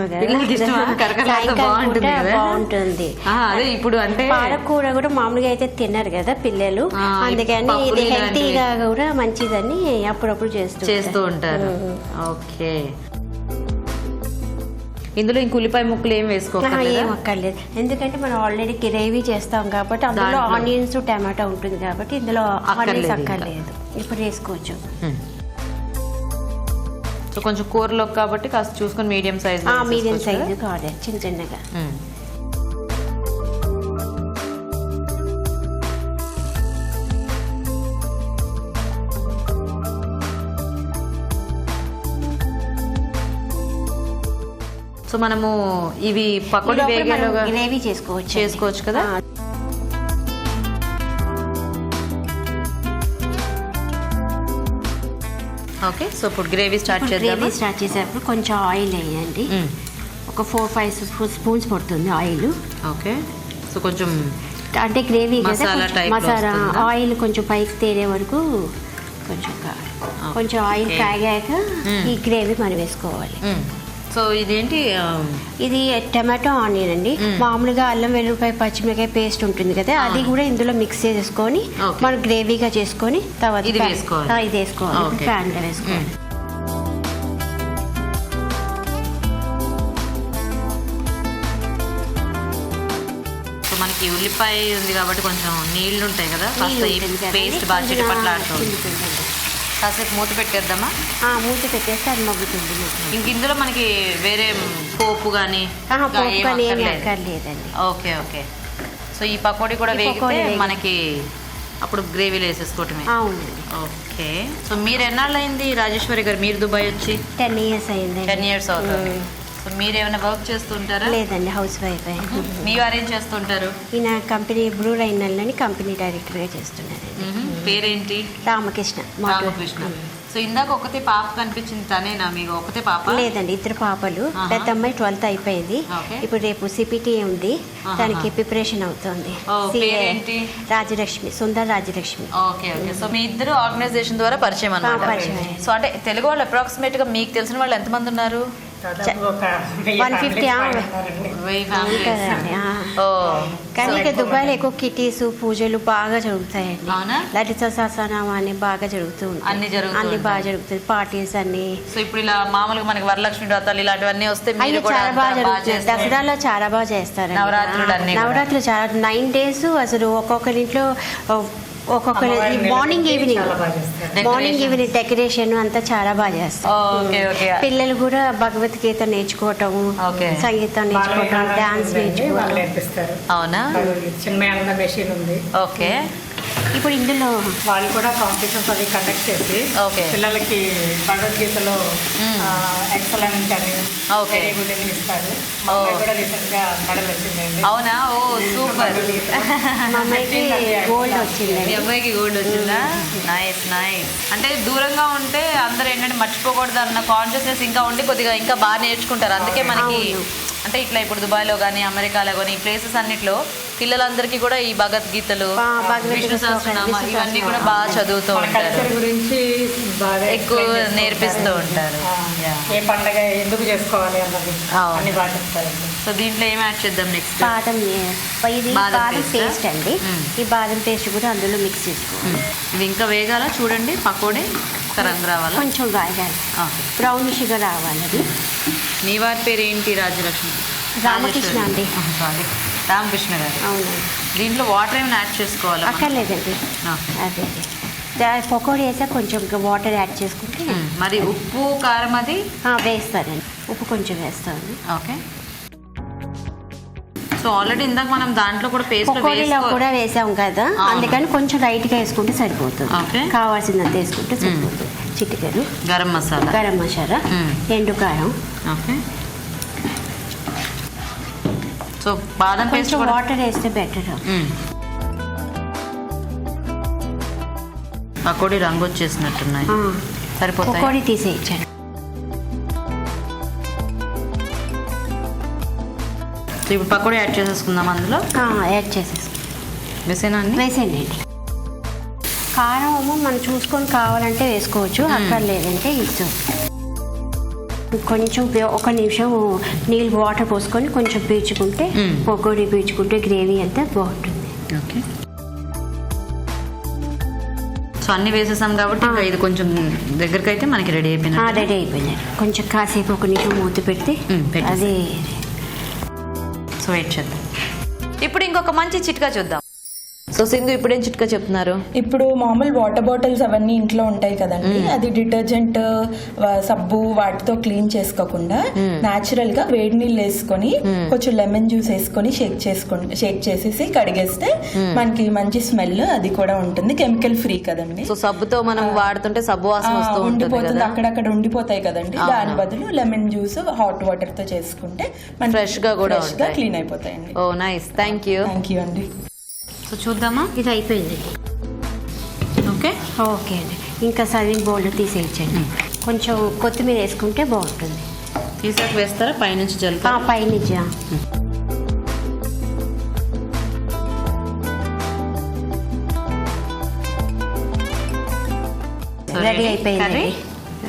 బాగుంటుంది. అదే ఇప్పుడు అంటే పాలకూర కూడా మామూలుగా అయితే తిన్నారు కదా పిల్లలు, అందుకని ఇది హెల్తీగా కూడా మంచిదని అప్పుడప్పుడు చేస్తూ ఉంటారు. ఓకే. ఇందులో ఇంక ఉల్లిపాయ ముక్కలు ఏం వేసుకోక్కర్లేదు, ఎందుకంటే మనం ఆల్రెడీ గ్రేవీ చేస్తాం కాబట్టి అందులో ఆనియన్స్ టమాటా ఉంటుంది కాబట్టి ఇందులో ఆనియన్స్ అక్కర్లేదు. ఇప్పుడు వేసుకోవచ్చు. సో కొంచెం కూరలో కాబట్టి కాస్త చూసుకొని మీడియం సైజ్ కావాలి, చిన్నగా. సో మనము ఇవి పకోడీ గ్రేవీ చేసుకోవచ్చు కదా. ఓకే. సో ఇప్పుడు గ్రేవీ స్టార్ట్ చేసేటప్పుడు కొంచెం ఆయిల్ వేయండి. ఒక 4-5 స్పూన్స్ పడుతుంది ఆయిల్. ఓకే. సో కొంచెం అంటే గ్రేవీ మసాలా ఆయిల్ కొంచెం పైకి తేలే వరకు కొంచెం ఆయిల్ కాగాక ఈ గ్రేవీ మనం వేసుకోవాలి. సో ఇదేంటి? ఇది టమాటో ఆనియన్ అండి. మామూలుగా అల్లం వెల్లుల్లిపాయ పచ్చిమిరకాయ పేస్ట్ ఉంటుంది కదా, అది కూడా ఇందులో మిక్స్ చేసుకొని మనం గ్రేవీగా చేసుకొని తర్వాత ఇది వేసుకోవాలి, ప్యాన్ లో వేసుకోవాలి. సో మనకి ఉల్లిపాయ ఉంది కాబట్టి కొంచెం నీళ్లు ఉంటాయి కదా, పేస్ట్ బాగా చిటపట్లాడుతుంది. కాసేపు మూత పెట్టేద్దామా? మూత పెట్టేస్తే అది మగ్గుతుంది. ఇంక ఇందులో మనకి వేరే పోపు కానీ అక్కర్లేదండి. ఓకే. సో ఈ పకోడీ కూడా వేగితే మనకి అప్పుడు గ్రేవీలో వేసేసుకోవటమే. అవునండి. ఓకే. సో మీరు ఎన్నాళ్ళు అయింది రాజేశ్వరి గారు మీరు దుబాయ్ వచ్చి? 10 years అయింది. 10 years అవుతుంది. సో మీరు ఏమైనా వర్క్ చేస్తుంటారా? లేదండి, హౌస్ వైఫ్. మీ వారు ఏం చేస్తుంటారు? ఈయన కంపెనీ బ్లూ లైన్ అని కంపెనీ డైరెక్టర్గా చేస్తున్నారు. పేరేంటి? రామకృష్ణ. సో ఇందాక ఒకతే పాప కనిపించింది, తనేనా మీకు ఒకతే పాప? లేదండి, 2 పాపలు. పెద్ద అమ్మాయి 12th అయిపోయింది, ఇప్పుడు రేపు సిపిటి ఉంది, దానికి ప్రిపరేషన్ అవుతుంది. రాజలక్ష్మి, సుందర్ రాజలక్ష్మి. ఓకే. సో మీ ఇద్దరు ఆర్గనైజేషన్ ద్వారా పరిచయం అన్నమాట. సో అంటే తెలుగు వాళ్ళు అప్రాక్సిమేట్ గా మీకు తెలిసిన వాళ్ళు ఎంతమంది ఉన్నారు? 150. కానీ ఇక దుబాయ్లో ఎక్కువ కిటీస్ పూజలు బాగా జరుగుతాయండి. లలిత సహస్రనామం అని బాగా జరుగుతూ ఉంటాయి, అన్ని బాగా జరుగుతాయి, పార్టీస్ అన్ని. సో ఇప్పుడు ఇలా మామూలుగా మనకి వరలక్ష్మి వ్రతాలు ఇలాంటివన్నీ వస్తే చాలా బాగా జరుగుతాయి. దసరాలో చాలా బాగా చేస్తారు. నవరాత్రులు చాలా 9 days అసలు ఒక్కొక్కరింట్లో ఒక్కొక్క మార్నింగ్ ఈవినింగ్ చాలా బాగా చేస్తారు. మార్నింగ్ ఈవినింగ్ డెకరేషన్ అంతా చాలా బాగా చేస్తారు. Okay okay. పిల్లలు కూడా భగవద్గీత నేర్చుకోవటం, Okay. సంగీతం నేర్చుకోవటం, డాన్స్ వాళ్ళు నేర్చుకోవటం. నేర్పిస్తారు. అవునా? చిన్న మెషిన్ ఉంది. ఓకే. ఇప్పుడు ఇందులో వాళ్ళు కూడా కాంపిటీషన్స్ అవి కండక్ట్ చేసి Okay. పిల్లలకి భగవద్గీతలో ఎక్సలెంట్ అని Okay. వెరీ గుడ్ అని ఇస్తారు. మా అమ్మాయి కూడా రీసెంట్ గా మెడల్ వచ్చిందండి. అవునా? ఓ సూపర్. మా అమ్మాయికి గోల్డ్ మీ వచ్చిందండి. అమ్మాయికి గోల్డ్ వచ్చిందా? Nice nice. అంటే దూరంగా ఉంటే అందరూ ఏంటంటే మర్చిపోకూడదు అన్న కాన్షియస్నెస్ ఇంకా ఉండి కొద్దిగా ఇంకా బాగా నేర్చుకుంటారు. అందుకే మనకి అంటే ఇట్లా ఇప్పుడు దుబాయ్లో కానీ అమెరికాలో కానీ ఈ ప్లేసెస్ అన్నిట్లో పిల్లలందరికీ కూడా ఈ భగవద్గీతలు, విష్ణు సహస్రనామ ఇవన్నీ కూడా బాగా చదువుతూ మన ఉంటారు, కల్చర్ గురించి బాగా ఎక్కువ explain చేస్తూ నేర్పిస్తూ ఉంటారు. ఏ పండగ ఎందుకు చేసుకోవాలి అన్నది అవును. అన్ని బాగా చెప్తారండి. సో దీంట్లో ఏం యాడ్ చేద్దాం నెక్స్ట్? బాదం ఇది బాదం బాదం paste. పేస్ట్ అండి. ఈ బాదం పేస్ట్ కూడా అందులో మిక్స్ చేసుకోవాలి. ఇది ఇంకా వేగాల చూడండి, పకోడీ ఒక రంగు రావాలా? కొంచెం వేగాలి, ఓకే. బ్రౌనిష్గా రావాలి. అది మీ వారి పేరు ఏంటి? రాజలక్ష్మి. రామకృష్ణ అండి. సారీ, రామకృష్ణ గారు. అవునండి. దీంట్లో వాటర్ ఏమైనా యాడ్ చేసుకోవాలా? అక్కర్లేదండి. ఓకే. అదే పకోడీ వేసా కొంచెం వాటర్ యాడ్ చేసుకుంటే మరి ఉప్పు కారం అది వేస్తానండి. ఉప్పు కొంచెం వేస్తాను. ఓకే. సో ఆల్రెడీ ఇందాక మనం దాంట్లో కూడా పేస్ట్ పకోడీలో కూడా వేసాం కదా, అందుకని కొంచెం లైట్గా వేసుకుంటే సరిపోతుంది. ఓకే. కావాల్సినంత వేసుకుంటే సరిపోతుంది. చిటికెడు గరం మసాలా, గరం మసాలా, ఎండు కారం, ఓకే. సో బాదం పేస్ట్ కొంచెం వాటర్ వేస్తే బెటర్. పకోడీ రంగు వచ్చేసినట్టున్నాయి, సరిపోతాయి. పకోడీ తీసేయించాను. సో ఇప్పుడు పకోడీ యాడ్ చేసేసుకుందాం అందులో. యాడ్ చేసేసుకుంటాం. వేసేనండి? వేసేయండి. కారం మనం చూసుకొని కావాలంటే వేసుకోవచ్చు, అక్కర్లేదంటే ఇష్టం. కొంచెం ఒక నిమిషం నీళ్ళు వాటర్ పోసుకొని కొంచెం పీల్చుకుంటే పకోడీ పీల్చుకుంటే గ్రేవీ అంతా బాగుంటుంది. ఓకే. సో అన్ని వేసేసాం కాబట్టి ఇంకా ఇది కొంచెం దగ్గరికి అయితే మనకి రెడీ అయిపోయింది. రెడీ అయిపోయింది. కొంచెం కాసేపు ఒక నిమిషం మూత పెడితే అది. సో వెయిట్ చేద్దాం. ఇప్పుడు ఇంకొక మంచి చిట్కా చూద్దాం. సో సింధు ఇప్పుడేం చిట్కా చెప్తున్నారు? ఇప్పుడు మామూలు వాటర్ బాటిల్స్ అవన్నీ ఇంట్లో ఉంటాయి కదండి, అది డిటర్జెంట్ సబ్బు వాటితో క్లీన్ చేసుకోకుండా న్యాచురల్ గా వేడి నీళ్ళు వేసుకొని కొంచెం లెమన్ జ్యూస్ వేసుకొని షేక్ చేసేసి కడిగేస్తే మనకి మంచి స్మెల్ అది కూడా ఉంటుంది. కెమికల్ ఫ్రీ కదండి. సో సబ్బుతో మనం వాడుతుంటే సబ్బు వాసన వస్తూ ఉండిపోతుంది, అక్కడక్కడ ఉండిపోతాయి కదండి. దాని బదులు లెమన్ జ్యూస్ హాట్ వాటర్ తో చేసుకుంటే ఫ్రెష్ గా కూడా క్లీన్ అయిపోతాయండి. Oh nice, thank you. Thank you అండి. సో చూద్దామా? ఇది అయిపోయింది. ఓకే ఓకే అండి. ఇంకా సర్వింగ్ బౌల్లో తీసేయించండి. కొంచెం కొత్తిమీర వేసుకుంటే బాగుంటుంది. తీసాక వేస్తారా? పైనుంచి జల్లుతా? పైనుంచి. రెడీ అయిపోయింది.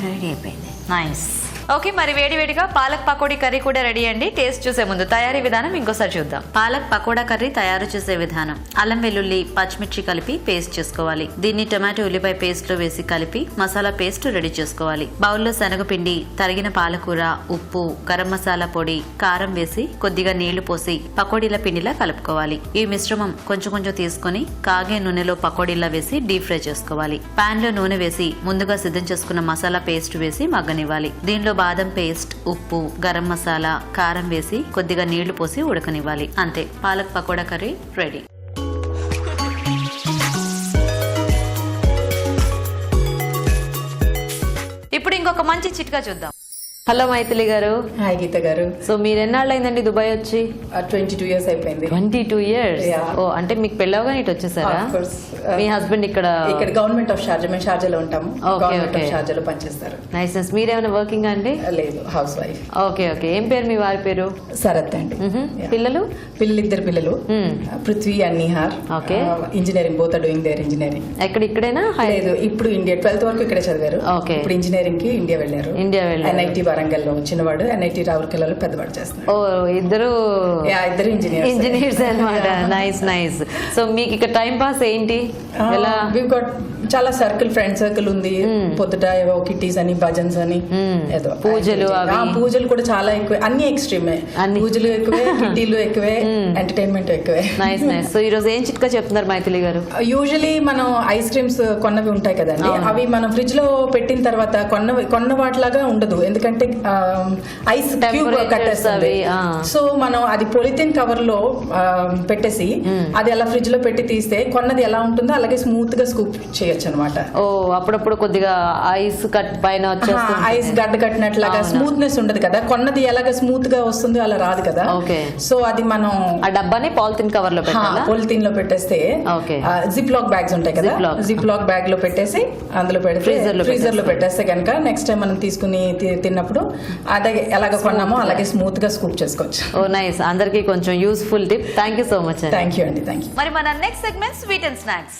రెడీ అయిపోయింది. నైస్. ఓకే, మరి వేడివేడిగా పాలక్ పకోడీ కర్రీ కూడా రెడీ అండి. టేస్ట్ చూసే ముందు తయారీ విధానం ఇంకోసారి చూద్దాం. పాలక్ పకోడా కర్రీ తయారు చేసే విధానం: అల్లం వెల్లుల్లి పచ్చిమిర్చి కలిపి పేస్ట్ చేసుకోవాలి. దీన్ని టమాటో ఉల్లిపాయ పేస్ట్ లో వేసి కలిపి మసాలా పేస్ట్ రెడీ చేసుకోవాలి. బౌల్లో శనగపిండి, తరిగిన పాలకూర, ఉప్పు, గరం మసాలా పొడి, కారం వేసి కొద్దిగా నీళ్లు పోసి పకోడీల పిండిలా కలుపుకోవాలి. ఈ మిశ్రమం కొంచెం కొంచెం తీసుకుని కాగే నూనెలో పకోడీలా వేసి డీప్ ఫ్రై చేసుకోవాలి. పాన్ లో నూనె వేసి ముందుగా సిద్ధం చేసుకున్న మసాలా పేస్ట్ వేసి మగ్గనివ్వాలి. దీనిలో బాదం పేస్ట్, ఉప్పు, గరం మసాలా, కారం వేసి కొద్దిగా నీళ్లు పోసి ఉడకనివ్వాలి. అంతే, పాలక్ పకోడా కర్రీ రెడీ. ఇప్పుడు ఇంకొక మంచి చిట్కా చూద్దాం. హలో మైథిలి గారు. హాయ్ గీత గారు. సో మీరు ఎన్నాళ్ళు అయిందండి దుబాయ్ వచ్చి? 22 years అయిపోయింది. 22 years. Yeah. ఓ, అంటే మీకు పెళ్ళవగానే ఇటు వచ్చేసారా? Of course. మీ హస్బెండ్ ఇక్కడ గవర్నమెంట్ ఆఫ్ షార్జా, మేము షార్జాలో ఉంటాము. Okay, government okay. ఆఫ్ షార్జాలో పనిచేస్తారు. Nice nice. మీరేమైనా వర్కింగ్ అండి? లేదు, హౌస్ వైఫ్. Okay okay. ఏం పేరు మీ వారి పేరు? శరత్ అండి. Yeah. పిల్లలు? ఇద్దరు పిల్లలు, Prithvi and Nihar. Okay. Engineering, both are doing their engineering. ఎక్కడ? ఇక్కడేనా? లేదు, ఇప్పుడు ఇండియా 12th వరకు ఇక్కడే చదివారు. Okay. ఇప్పుడు ఇంజనీరింగ్ కి ఇండియా వెళ్ళారు. ఇండియా వెళ్ళారు. NIT వరంగల్లో చిన్నవాడు, NIT రావుర్కెలాలో పెద్దవాడు చేస్తున్నాడు. ఓ ఇద్దరు ఇద్దరు ఇంజనీర్స్ అన్నమాట. నైస్. సో మీకు ఇక్కడ టైం పాస్ ఏంటి? ఎలా? చాలా సర్కిల్, ఫ్రెండ్ సర్కిల్ ఉంది. పొద్దుట ఏవో కిటీస్ అని, భజన్స్ అని, ఏదో పూజలు పూజలు కూడా చాలా ఎక్కువ, అన్ని ఎక్స్ట్రీమే. పూజలు ఎక్కువే, కిటీలు ఎక్కువే, ఎంటర్టైన్మెంట్ ఎక్కువే. నైస్. సో ఈ రోజు ఏం చిట్కా చెప్తున్నారు మైథిలి గారు? యూజువలీ మనం ఐస్ క్రీమ్స్ కొన్నవి ఉంటాయి కదండి, అవి మనం ఫ్రిడ్జ్ లో పెట్టిన తర్వాత కొన్న వాటిలాగా ఉండదు, ఎందుకంటే ఐస్ క్యూబ్ కట్టేస్తుంది. సో మనం అది పొలిథిన్ కవర్ లో పెట్టేసి అది అలా ఫ్రిడ్జ్ లో పెట్టి తీస్తే కొన్నది ఎలా ఉంటుందో అలాగే స్మూత్ గా స్కూప్ చేయొచ్చు అనమాట. ఓ అప్పుడప్పుడు కొద్దిగా ఐస్ కట్ పైన ఐస్ గడ్డ కట్టినట్లాగా స్మూత్నెస్ ఉండదు కదా, కొన్నది ఎలాగ స్మూత్ గా వస్తుందో అలా రాదు కదా. సో అది మనం ఆ డబ్బాని పాలిథిన్ కవర్ లో పెట్టాలా? పాలిథిన్ లో పెట్టేస్తే జిప్ లాక్ బ్యాగ్స్ ఉంటాయి కదా, జిప్ లాక్ బ్యాగ్ లో పెట్టేసి అందులో పెడితే ఫ్రీజర్ లో పెట్టేస్తే కనుక నెక్స్ట్ టైం మనం తీసుకుని తిన్నప్పుడు అదే ఎలాగ కొన్నామో అలాగే స్మూత్ గా స్కూప్ చేసుకోవచ్చు. Oh nice. అందరికి కొంచెం useful tip. Thank you so much. Thank you అండి. Thank you. మరి మన next segment sweet and snacks.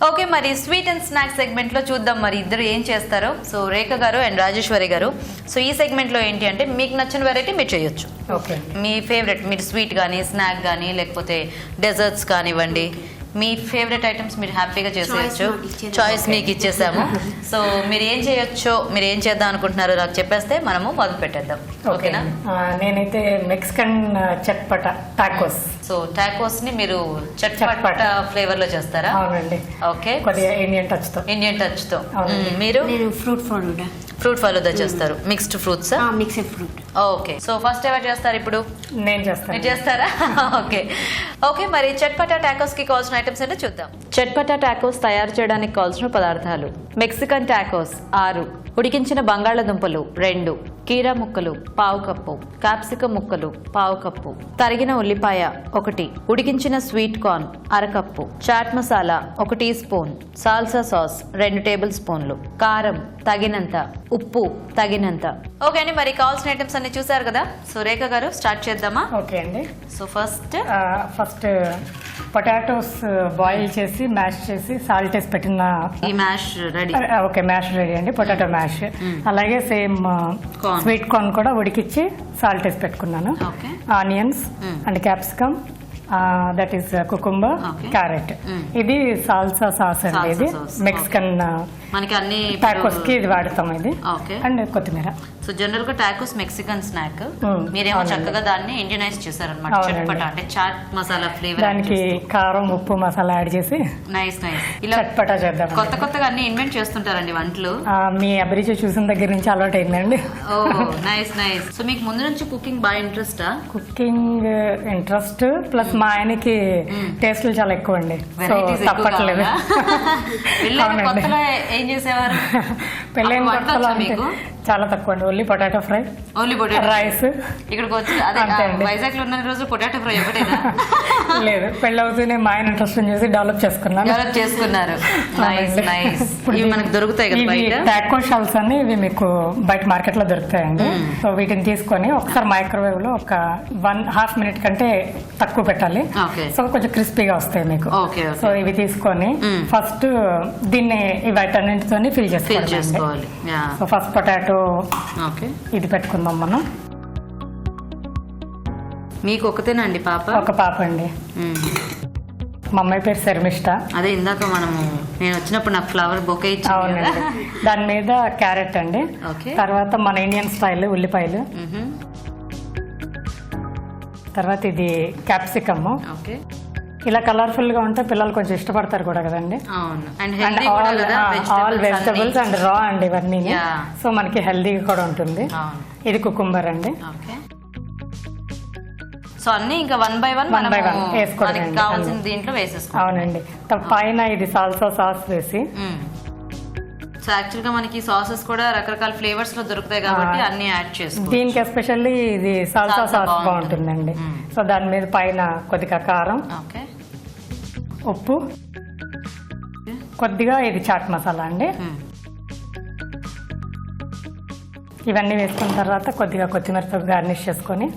Okay, మరి స్వీట్ అండ్ స్నాక్స్ సెగ్మెంట్ లో చూద్దాం మరి ఇద్దరు ఏం చేస్తారో. సో రేఖ గారు అండ్ రాజేశ్వరి గారు, సో ఈ సెగ్మెంట్ లో ఏంటి అంటే మీకు నచ్చిన వెరైటీ మీరు చేయొచ్చు. మీ ఫేవరెట్, మీరు స్వీట్ కానీ స్నాక్ కానీ లేకపోతే డెజర్ట్స్ కానివ్వండి, మీ ఫేవరెట్ ఐటమ్స్ మీరు హ్యాపీగా చేసేయచ్చు. చాయిస్ మీకు ఇచ్చేసాము. సో మీరు ఏం చేయొచ్చో, మీరు ఏం చేద్దాం అనుకుంటున్నారో నాకు చెప్పేస్తే మనము మొదలు పెట్టేద్దాం. ఓకేనా? నేనైతే Mexican chatpata tacos. So tacos ని మీరు చట్పటా ఫ్లేవర్ లో చేస్తారా? అవునండి. ఓకే, కొద్దిగా ఇండియన్ టచ్ తో. మీరు ఫ్రూట్ ఫలూదా చేస్తారు, mixed fruits. Mixed fruit. Okay, so first ఎవరు చేస్తారు? ఇప్పుడు నేను చేస్తాను. మీరు చేస్తారా? ఓకే, మరి చట్పటా టాకోస్ కి కావాల్సిన ఐటమ్స్ ఏంటో చూద్దాం. చట్పటా టాకోస్ తయారు చేయడానికి కావాల్సిన పదార్థాలు: మెక్సికన్ టాకోస్ 6, ఉడికించిన బంగాళాదుంపలు 2, కీరా ముక్కలు 1/2 కప్పు, క్యాప్సికం ముక్కలు 1/2 కప్పు, తరిగిన ఉల్లిపాయ 1, ఉడికించిన sweet corn 1/2 cup, chaat masala 1 teaspoon, salsa sauce 2 table స్పూన్లు, కారం తగినంత, ఉప్పు తగినంత. ఓకే అండి, మరి కావాల్సిన ఐటమ్స్ అన్ని చూసారు కదా. సో రేఖ గారు స్టార్ట్ చేద్దామా? ఓకే అండి. సో ఫస్ట్ పొటాటోస్ బాయిల్ చేసి మ్యాష్ చేసి సాల్ట్ వేసి పెట్టిన ఈ mash ready. Okay, mash ready అండి. Potato mash. అలాగే సేమ్ స్వీట్ కార్న్ కూడా ఉడికిచ్చి సాల్ట్ వేసి పెట్టుకున్నాను. Onions and capsicum, that is cucumber, carrot. ఇది సాల్సా సాస్ అండి. ఇది మెక్సికన్ మనకి అన్ని టాకోస్ కి ఇది వాడతాం. ఇది అండ్ కొత్తిమీర. సో జనరల్ గా టాకోస్ మెక్సికన్ స్నాక్, మీరేమో చక్కగా దాన్ని ఇండియనైజ్ చేశారన్నమాట. చట్పటా అంటే చాట్ మసాలా ఫ్లేవర్, దానికి కారం ఉప్పు మసాలా యాడ్ చేసి నైస్ ఇలా చట్పటా చేద్దాం. కొత్తగా అన్ని ఇన్వెంట్ చేస్తుంటారండి వంటలు. మీ అభిరుచి చూసిన దగ్గర నుంచి అలవాటు అయిందండి. ఓ నైస్. సో మీకు ముందు నుంచి కుకింగ్ బాగా ఇంట్రెస్టా? కుకింగ్ ఇంట్రెస్ట్ ప్లస్ మా ఆయనకి టేస్ట్లు చాలా ఎక్కువ అండి. తప్పట్లేదు. ఏం చేసేవారు పెళ్ళైన కొత్తలో? చాలా తక్కువ అండి. Only potato fry, rice. ఇక్కడికి వచ్చి వైజాగ్ లో ఉన్న రోజు పొటాటో ఫ్రై ఒకటేనా? లేదు, పెళ్ళి అవుతూనే మా ఆయన ఇంట్రెస్ట్ చూసి డెవలప్ చేసుకున్నారు. మనకు దొరుకుతాయి కదా బయట. టాకో షెల్స్ అని ఇవి మీకు బయట మార్కెట్ లో దొరుకుతాయండి. సో వీటిని తీసుకొని ఒకసారి మైక్రోవేవ్ లో ఒక 1.5 మినిట్ కంటే తక్కువ పెట్టాలి. సో కొంచెం క్రిస్పీగా వస్తాయి మీకు. సో ఇవి తీసుకొని ఫస్ట్ దీన్ని వీటన్నింటితో ఫిల్ చేసుకోవాలి. సో ఫస్ట్ పొటాటో ఇది పెట్టుకుందాం మనం. మీకు ఒకతేనండి పాప? ఒక పాప అండి. మా అమ్మాయి పేరు శర్మిష్ట. అదే ఇందాక నేను వచ్చినప్పుడు నాకు ఫ్లవర్ బొకే ఇచ్చింది. అవునండి. దాని మీద క్యారెట్ అండి. తర్వాత మన ఇండియన్ స్టైల్ ఉల్లిపాయలు, తర్వాత ఇది క్యాప్సికమ్. ఇలా కలర్ఫుల్ గా ఉంటే పిల్లలు కొంచెం ఇష్టపడతారు కూడా కదండి. అండ్ ఆల్ వెజిటబుల్స్ అండ్ రా అండి ఇవన్నీ. సో మనకి హెల్దీగా కూడా ఉంటుంది. ఇది కుకుంబర్ అండి. సో అన్ని ఇంకా 1 by 1 వేసుకోవడం కావాల్సిన దీంట్లో వేసేసుకోవాలి. అవునండి. పైన ఇది సాల్సా సాస్ వేసి. సో యాక్చువల్ గా మనకి సాసెస్ కూడా రకరకాల ఫ్లేవర్స్ లో దొరుకుతాయి కాబట్టి అన్ని యాడ్ చేసుకోవాలి. దీనికి ఎస్పెషల్లీ ఇది సాల్సా సాస్ బాగుంటుందండి. సో దాని మీద పైన కొద్దిగా కారం, ఉప్పు, కొద్దిగా ఇది చాట్ మసాలా అండి. ఇవన్నీ వేసుకున్న తర్వాత కొద్దిగా కొత్తిమీరతో గార్నిష్ చేసుకొని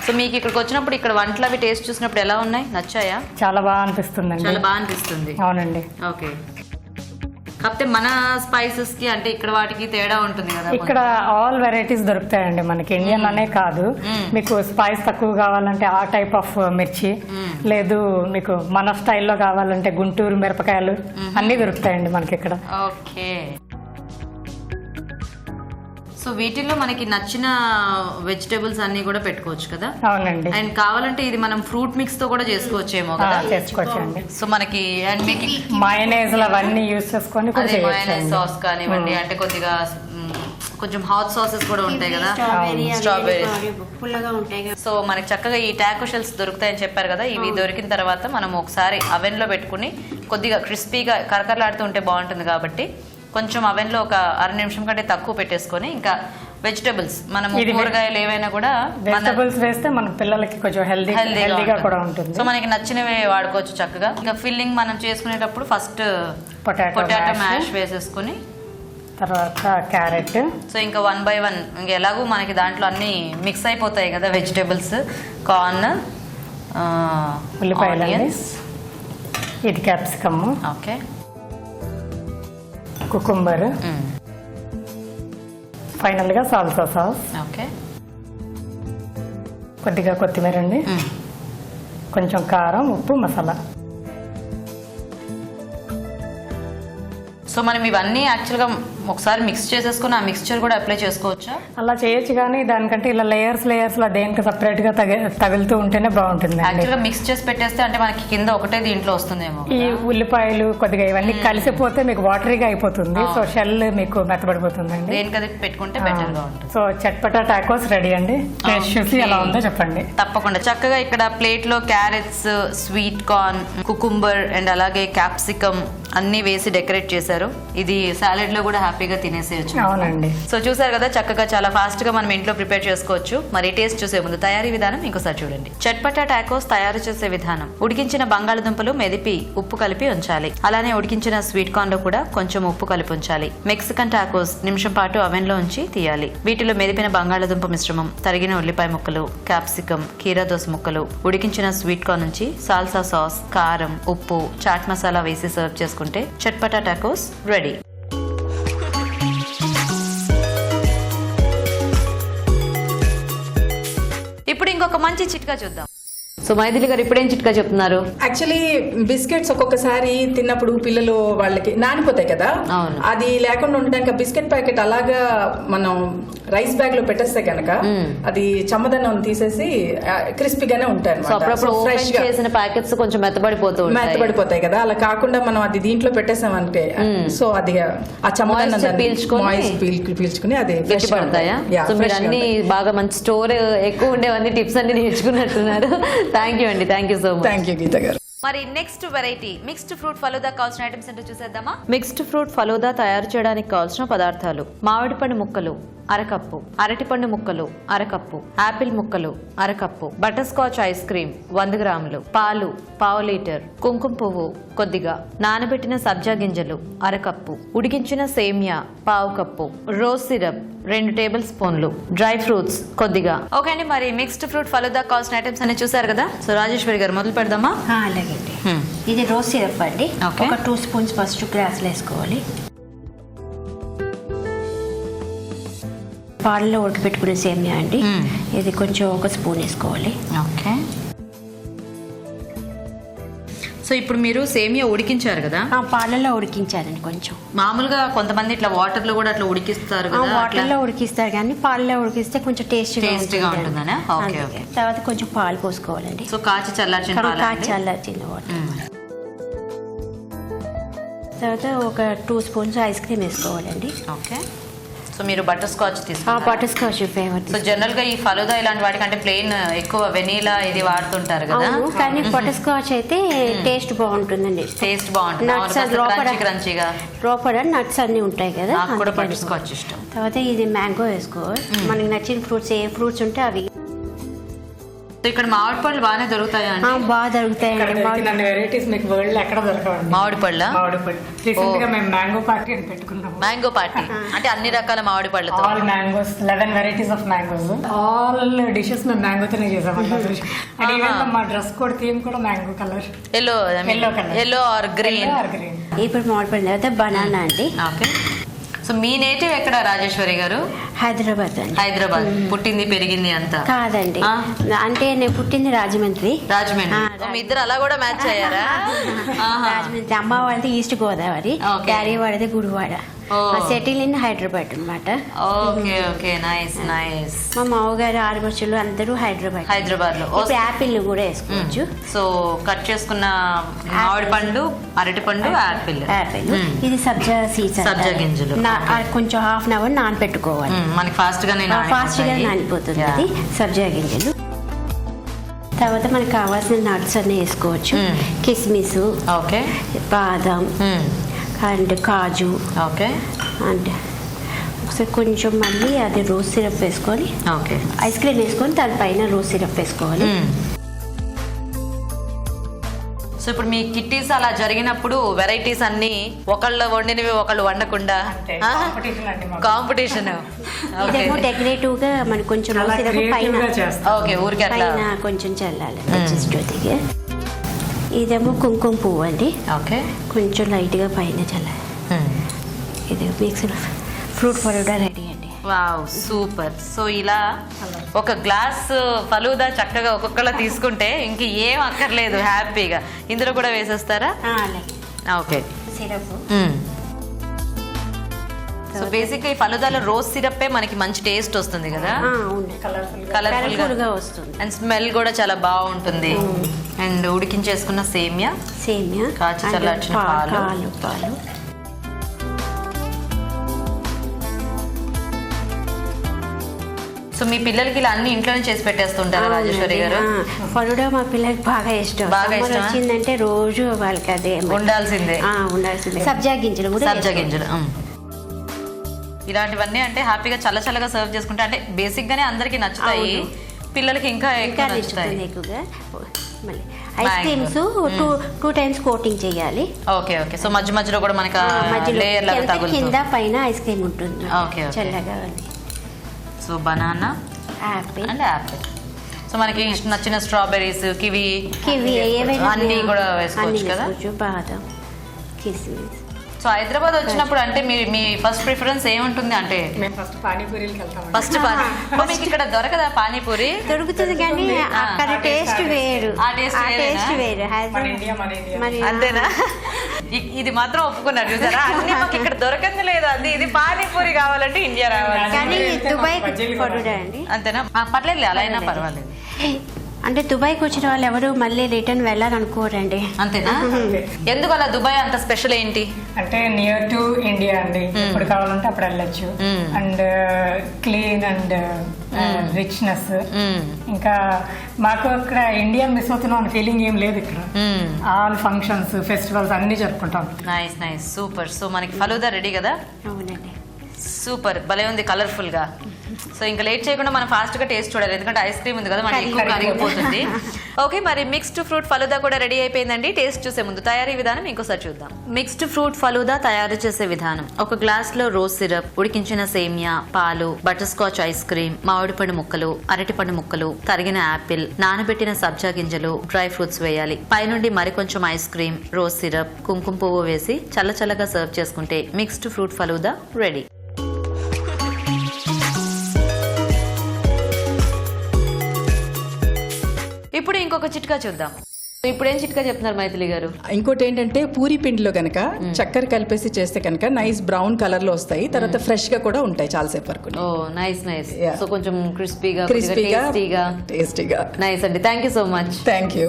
సో మీకు ఇక్కడికి వచ్చినప్పుడు ఇక్కడ వంటలు అవి టేస్ట్ చూసినప్పుడు ఎలా ఉన్నాయి, నచ్చాయా? చాలా బాగా అనిపిస్తుందండి. చాలా బాగా అనిపిస్తుంది. అవునండి. ఓకే. కాకపోతే మన స్పైసెస్ కి అంటే ఇక్కడ వాటికి తేడా ఉంటుంది కదా. ఇక్కడ ఆల్ వెరైటీస్ దొరుకుతాయండి మనకి, ఇండియన్ అనే కాదు. మీకు స్పైస్ తక్కువ కావాలంటే ఆ టైప్ ఆఫ్ మిర్చి, లేదు మీకు మన స్టైల్లో కావాలంటే గుంటూరు మిరపకాయలు అన్ని దొరుకుతాయండి మనకి ఇక్కడ. ఓకే. సో వీటిల్లో మనకి నచ్చిన వెజిటేబుల్స్ అన్ని కూడా పెట్టుకోవచ్చు కదా. అవునండి. అండ్ కావాలంటే ఇది మనం ఫ్రూట్ మిక్స్ తో కూడా చేసుకోవచ్చేమో కదా. చేసుకోవచ్చండి. సో మనకి అండ్ మీకు మయోనైజ్ అవన్నీ యూస్ చేసుకొని మయోనైజ్ సాస్ కానివ్వండి, అంటే కొద్దిగా కొంచెం హాట్ సాసెస్ కూడా ఉంటాయి కదా, స్ట్రాబెర్రీ పుల్లగా ఉంటాయి. సో మనకి చక్కగా ఈ టాకో షెల్స్ దొరుకుతాయని చెప్పారు కదా. ఇవి దొరికిన తర్వాత మనం ఒకసారి అవెన్ లో పెట్టుకుని కొద్దిగా క్రిస్పీగా కరకరలాడుతూ ఉంటే బాగుంటుంది కాబట్టి కొంచెం అవెన్ లో ఒక 1/2 నిమిషం కంటే తక్కువ పెట్టేసుకొని ఇంకా వెజిటబుల్స్ మనం కూరగాయలు ఏవైనా కూడా వెజిటబుల్స్ వేస్తే మన పిల్లలకి కొంచెం హెల్దీగా కూడా ఉంటుంది. సో మనకి నచ్చినవి వాడుకోవచ్చు చక్కగా. ఇంకా ఫిల్లింగ్ మనం చేసుకునేటప్పుడు ఫస్ట్ పొటాటో మ్యాష్ వేసేసుకుని తర్వాత క్యారెట్. సో ఇంకా 1 by 1 ఇంకా ఎలాగో మనకి దాంట్లో అన్ని మిక్స్ అయిపోతాయి కదా, వెజిటేబుల్స్, కార్న్, ఉల్లిపాయలు, ఇది క్యాప్సికమ్, ఓకే, కుకుంబర్, ఫైనల్ గా సాల్సా సాస్, ఓకే, కొద్దిగా కొత్తిమీర అండి, కొంచెం కారం, ఉప్పు, మసాలా. సో మనం ఇవన్నీ యాక్చువల్గా ఒకసారి మిక్స్ చేసేసుకుని ఆ మిక్స్చర్ కూడా అప్లై చేసుకోవచ్చా? అలా చేయొచ్చు, కానీ దానికంటే ఇలా లేయర్స్ లా దేనికి సపరేట్ గా తగులుతూ ఉంటేనే బాగుంటుంది. యాక్చువల్గా మిక్స్ చేసి పెట్టేస్తే అంటే మనకి కింద ఒకటే దీంట్లో వస్తుందేమో. ఈ ఉల్లిపాయలు కొద్దిగా ఇవన్నీ కలిసిపోతే మీకు వాటరీగా అయిపోతుంది. సో షెల్ మీకు మెత్తబడిపోతుందండి. దేనికది పెట్టుకుంటే బెటర్ గా ఉంటుంది. సో చట్పటా టాకోస్ రెడీ అండి. టేస్ట్ చూసి ఎలా ఉందో చెప్పండి. తప్పకుండా. చక్కగా ఇక్కడ ప్లేట్ లో carrots, sweet corn, cucumber and అలాగే క్యాప్సికమ్ అన్ని వేసి డెకరేట్ చేశారు. ఇది సాలెడ్ లో కూడా హ్యాపీగా తినేసేయచ్చు. అవునండి. సో చూసారు కదా, చక్కగా చాలా ఫాస్ట్ గా మనం ఇంట్లో ప్రిపేర్ చేసుకోవచ్చు. మరి టేస్ట్ చూసే ముందు తయారీ విధానం ఇంకోసారి చూడండి. చట్పటా టాకోస్ తయారు చేసే విధానం: ఉడికించిన బంగాళదుంపలు మెదిపి ఉప్పు కలిపి ఉంచాలి. అలానే ఉడికించిన స్వీట్ కార్న్ లో కూడా కొంచెం ఉప్పు కలిపి ఉంచాలి. మెక్సికన్ టాకోస్ నిమిషం పాటు అవెన్ లో ఉంచి తీయాలి. వీటిలో మెదిపిన బంగాళదుంప మిశ్రమం, తరిగిన ఉల్లిపాయ ముక్కలు, క్యాప్సికమ్, కీరాదోస ముక్కలు, ఉడికించిన స్వీట్ కార్న్ నుంచి సాల్సా సాస్, కారం, ఉప్పు, చాట్ మసాలా వేసి సర్వ్ చేసుకుంటే చట్పటా టాకోస్ రెడీ. ఇప్పుడు ఇంకొక మంచి చిట్కా చూద్దాం. సో మైథిలి గారు ఇప్పుడేం చిట్కా చెప్తున్నారు? యాక్చువల్లీ బిస్కెట్స్ ఒక్కొక్కసారి తిన్నప్పుడు పిల్లలు వాళ్ళకి నానిపోతాయి కదా, అది లేకుండా ఉండడానికి బిస్కెట్ ప్యాకెట్ అలాగా మనం రైస్ బ్యాగ్ లో పెట్టేస్తే కనుక అది చమ్మదనం తీసేసి క్రిస్పీగానే ఉంటాయి. చేసిన ప్యాకెట్స్ కొంచెం మెత్తబడిపోతాయి కదా, అలా కాకుండా మనం అది దీంట్లో పెట్టేసామంటే సో అది ఆ చమ్మదనం పీల్చుకుని అది పడతాయా? సో మీరు అన్ని బాగా మంచి స్టోర్ ఎక్కువ ఉండేవన్నీ టిప్స్ అన్ని నేర్చుకున్నట్టున్నారు. థ్యాంక్ యూ అండి. Thank you so much. Thank you Geetha గారు. మరి next variety mixed fruit falooda కావాల్సిన ఐటమ్స్ ఏంటో చూసేద్దామా? మిక్స్డ్ ఫ్రూట్ ఫలూదా తయారు చేయడానికి కావాల్సిన పదార్థాలు: మామిడి పండు ముక్కలు 1/2 కప్పు, అరటిపండు ముక్కలు 1/2 కప్పు, ఆపిల్ ముక్కలు 1/2 cup, butter scotch ice cream 100 గ్రాములు, పాలు 1/2 లీటర్, కుంకుమ పువ్వు కొద్దిగా, నానబెట్టిన సబ్జా గింజలు 1/2 కప్పు, ఉడికించిన సేమియా 1/2 కప్పు, రోజ్ సిరప్ 2 టేబుల్ స్పూన్లు, డ్రై ఫ్రూట్స్ కొద్దిగా. ఓకే అండి, మరి మిక్స్డ్ ఫ్రూట్ ఫలూదా కావాల్సిన ఐటమ్స్ అన్ని చూసారు కదా. సో రాజేశ్వరి గారు మొదలు పెడదామా? అలాగే. ఇది రోజ్ సిరప్ అండి. ఒక 2 స్పూన్స్ ఫస్ట్ గ్లాసులు వేసుకోవాలి. పాలలో ఉడకబెట్టుకునే సేమియా అండి, ఇది కొంచెం 1 స్పూన్ వేసుకోవాలి. ఓకే. సో ఇప్పుడు మీరు సేమియా ఉడికించారు కదా? పాలలో ఉడికించారండి. కొంచెం మామూలుగా కొంతమంది ఇట్లా వాటర్ లో కూడా అట్లా ఉడికిస్తారు కదా. వాటర్ లో ఉడికిస్తారు కానీ పాలలో ఉడికిస్తే కొంచెం టేస్టీగా ఉంటుందనే. తర్వాత కొంచెం పాలు పోసుకోవాలండి. సో కాచి చల్లార్చిన వాటర్. తర్వాత ఒక 2 స్పూన్స్ ఐస్ క్రీమ్ వేసుకోవాలండి. ఓకే. సో మీరు బటర్ స్కాచ్ తీసుకుంటారు? Butter scotch favour. So general గా ఈ ఫలూదా ఇలాంటి వాటికంటే ప్లేన్ ఎక్కువ వెనీలా ఇది వాడుతుంటారు కదా, కానీ బటర్ స్కాచ్ అయితే టేస్ట్ బాగుంటుందండి. టేస్ట్ బాగుంటుంది. లోపల నట్స్ అన్ని ఉంటాయి కదా, నాకు కూడా బటర్ స్కాచ్ ఇష్టం. తర్వాత ఇది మ్యాంగో వేసుకోవాలి. మనకి నచ్చిన ఫ్రూట్స్ ఏ ఫ్రూట్స్ ఉంటే అవి సో ఇక్కడ మామిడి పళ్ళు బాగానే దొరుకుతాయా అండి? బాగా దొరుకుతాయండి. వెరైటీస్ మీకు వరల్డ్ ఎక్కడ దొరకవండి. మామిడి పళ్ళ మామిడి పళ్ళు రీసెంట్ గా మేము మ్యాంగో పార్టీ అని పెట్టుకున్నాము. మ్యాంగో పార్టీ అంటే అన్ని రకాల మామిడి పళ్ళతో all mangoes 11 varieties of mangoes, all dishes మేము మ్యాంగోతోనే చేసామండి. అండ్ ఈవెన్ మా డ్రెస్ కోడ్ థీమ్ కూడా mango colour, yellow yellow or green. ఇప్పుడు మామిడి పళ్ళు తర్వాత బనానా అండి. ఓకే. సో మీ నేటివ్ ఎక్కడ రాజేశ్వరి గారు? హైదరాబాద్ అండి. హైదరాబాద్. పుట్టింది పెరిగింది అంతా? కాదండి, అంటే నేను పుట్టింది రాజమండ్రి. రాజమండ్రి. మీ ఇద్దరు అలా కూడా మ్యాచ్ అయ్యారా? రాజమండ్రి. అమ్మ వాళ్ళది ఈస్ట్ గోదావరి, డాడీ వాడిది గుడివాడ. సెటిల్ ఇన్ హైదరాబాద్ అనమాట. Okay okay, nice nice. మా మామగారు ఆడపడుచులు అందరూ హైదరాబాద్ లో. యాపిల్ కూడా వేసుకోవచ్చు. సో కట్ చేసుకున్న మామిడి పండు, అరటి పండు, యాపిల్. ఇది సబ్జా సీడ్స్, సబ్జా గింజలు. కొంచెం హాఫ్ అన్ అవర్ నానబెట్టుకోవాలి. మనకి ఫాస్ట్ గా నానిపోతుంది. అది సబ్జా గింజలు. తర్వాత మనకి కావాల్సిన నట్స్ అన్ని వేసుకోవచ్చు. కిస్మిస్, ఓకే, బాదం అండ్ కాజు. ఓకే. అండ్ ఒకసారి కొంచెం మళ్ళీ అది రోజ్ సిరప్ వేసుకొని, ఓకే, ఐస్ క్రీమ్ వేసుకొని దానిపైన రోజ్ సిరప్ వేసుకోవాలి. సో ఇప్పుడు మీ కిట్టీస్ అలా జరిగినప్పుడు వెరైటీస్ అన్ని ఒకళ్ళు వండినవి ఒకళ్ళు వండకుండా కాంపిటీషన్. ఇదేమో డెకరేటివ్ గా మనకు కొంచెం రోజ్ సిరప్ పైన, ఓకే, ఊరికే పైన కొంచెం చల్లాలి. ఇదేమో కుంకుమ పువ్వు అండి. ఓకే, కొంచెం లైట్ గా పైన చల్లాలి. ఇది మిక్స్ ఫ్రూట్ ఫలూడా రెడీ అండి. Wow, super. సో ఇలా ఒక గ్లాస్ ఫలూదా చక్కగా ఒక్కొక్కలా తీసుకుంటే ఇంక ఏం అక్కర్లేదు, హ్యాపీగా. ఇందులో కూడా వేసేస్తారా? ఓకే. సిరప్. సో బేసిక్ ఈ ఫలూదాలో రోజ్ సిరప్ మనకి మంచి టేస్ట్ వస్తుంది కదా, కలర్ఫుల్ గా వస్తుంది. అండ్ స్మెల్ కూడా చాలా బాగుంటుంది. అండ్ ఉడికించేసుకున్న సేమియా, కాచి చల్లార్చిన పాలు. సో మీ పిల్లలకి ఇలా అన్ని ఇంట్లోనే చేసి పెట్టేస్తుంటారా రాజేశ్వరి గారు? ఫలుడా మా పిల్లలకి బాగా ఇష్టం. వచ్చిందంటే రోజు వాళ్ళకి అదే ఉండాల్సిందే. సబ్జా గింజలు. ఇలాంటివన్నీ అంటే హ్యాపీగా చల్లగా సర్వ్ చేసుకుంటే, అంటే బేసిక్ గానే అందరికి నచ్చుతాయి, పిల్లలకి ఇంకా ఎక్కువ నచ్చుతాయి. ఐస్ క్రీమ్స్ 2 times కోటింగ్ చేయాలి. Okay okay. సో మధ్యలో కూడా మనకి లేయర్ లాగా తగులుతుంది, కింద పైన ఐస్ క్రీమ్ ఉంటుంది. ఓకే చల్లగా. So banana, Apple. సో మనకి నచ్చిన స్ట్రాబెర్రీస్, కివి అన్ని కూడా వేసుకోవచ్చు కదా. బాదం, కిస్మిస్. సో హైదరాబాద్ వచ్చినప్పుడు అంటే మీ ఫస్ట్ ప్రిఫరెన్స్ ఏముంటుంది? అంటే ఫస్ట్ పానీపూరీకి వెళ్తాం. ఫస్ట్ మీకు ఇక్కడ దొరకదా పానీపూరి? దొరుకుతుంది కానీ అక్కడ టేస్ట్ వేరు. ఆ టేస్ట్ వేరు. అంతేనా? ఇది మాత్రం ఒప్పుకున్నారు చూసారా, అన్ని మాకు ఇక్కడ దొరకంది లేదు, అది ఇది పానీపూరి కావాలంటే ఇండియా రావాలి. కానీ దుబాయ్ అండి. అంతేనా? పర్లేదు, అలా అయినా పర్వాలేదు. అంటే దుబాయ్కి వచ్చిన వాళ్ళు ఎవరు మళ్ళీ రిటర్న్ వెళ్ళాలనుకోరండి. అంతేనా? ఎందుకు అలా? దుబాయ్ అంత స్పెషల్ ఏంటి? అంటే నియర్ టు ఇండియా అండి, ఎప్పుడు కావాలంటే అప్పుడు వెళ్ళొచ్చు. And clean and richness. ఇంకా మాకు అక్కడ ఇండియా మిస్ అవుతున్నాం అనే ఫీలింగ్ ఏం లేదు. ఇక్కడ ఆల్ ఫంక్షన్స్, ఫెస్టివల్స్ అన్ని జరుపుకుంటాం. Nice nice, super. సో మనకి ఫలూదా రెడీ కదా? అవునండి. సూపర్, భలే ఉంది, కలర్ఫుల్ గా. సో ఇంకా లేట్ చేయకుండా మనం ఫాస్ట్ గా టేస్ట్ చూడాలి, ఎందుకంటే ఐస్ క్రీమ్ ఉంది కదా, మనకి ఎక్కువ కరిగిపోతుంది. ఓకే, మరి మిక్స్డ్ ఫ్రూట్ ఫలూదా కూడా రెడీ అయిపోయిందండి. టేస్ట్ చూసే ముందు తయారీ విధానం ఇంకోసారి చూద్దాం. మిక్స్డ్ ఫ్రూట్ ఫలూదా తయారు చేసే విధానం: ఒక గ్లాస్ లో రోజ్ సిరప్, ఉడికించిన సేమియా, పాలు, బటర్ స్కాచ్ ఐస్ క్రీమ్, మామిడిపండు ముక్కలు, అరటిపండు ముక్కలు, తరిగిన యాపిల్, నానబెట్టిన సబ్జా గింజలు, డ్రై ఫ్రూట్స్ వేయాలి. పైనుండి మరికొంచెం ఐస్ క్రీమ్, రోజ్ సిరప్, కుంకుమ పువ్వు వేసి చల్లగా సర్వ్ చేసుకుంటే మిక్స్డ్ ఫ్రూట్ ఫలూదా రెడీ. ఇప్పుడు ఇంకొక చిట్కా చూద్దాం. ఇప్పుడు ఏం చిట్కా చెప్తున్నారు మైథిలి గారు? ఇంకోటి ఏంటంటే పూరి పిండిలో కనుక చక్కెర కలిపేసి చేస్తే కనుక నైస్ బ్రౌన్ కలర్ లో వస్తాయి, తర్వాత ఫ్రెష్ గా కూడా ఉంటాయి చాలా సేపు వరకు. ఓ నైస్ నైస్. సో కొంచెం క్రిస్పీగా టేస్టీగా. నైస్ అండి, thank you so much. Thank you.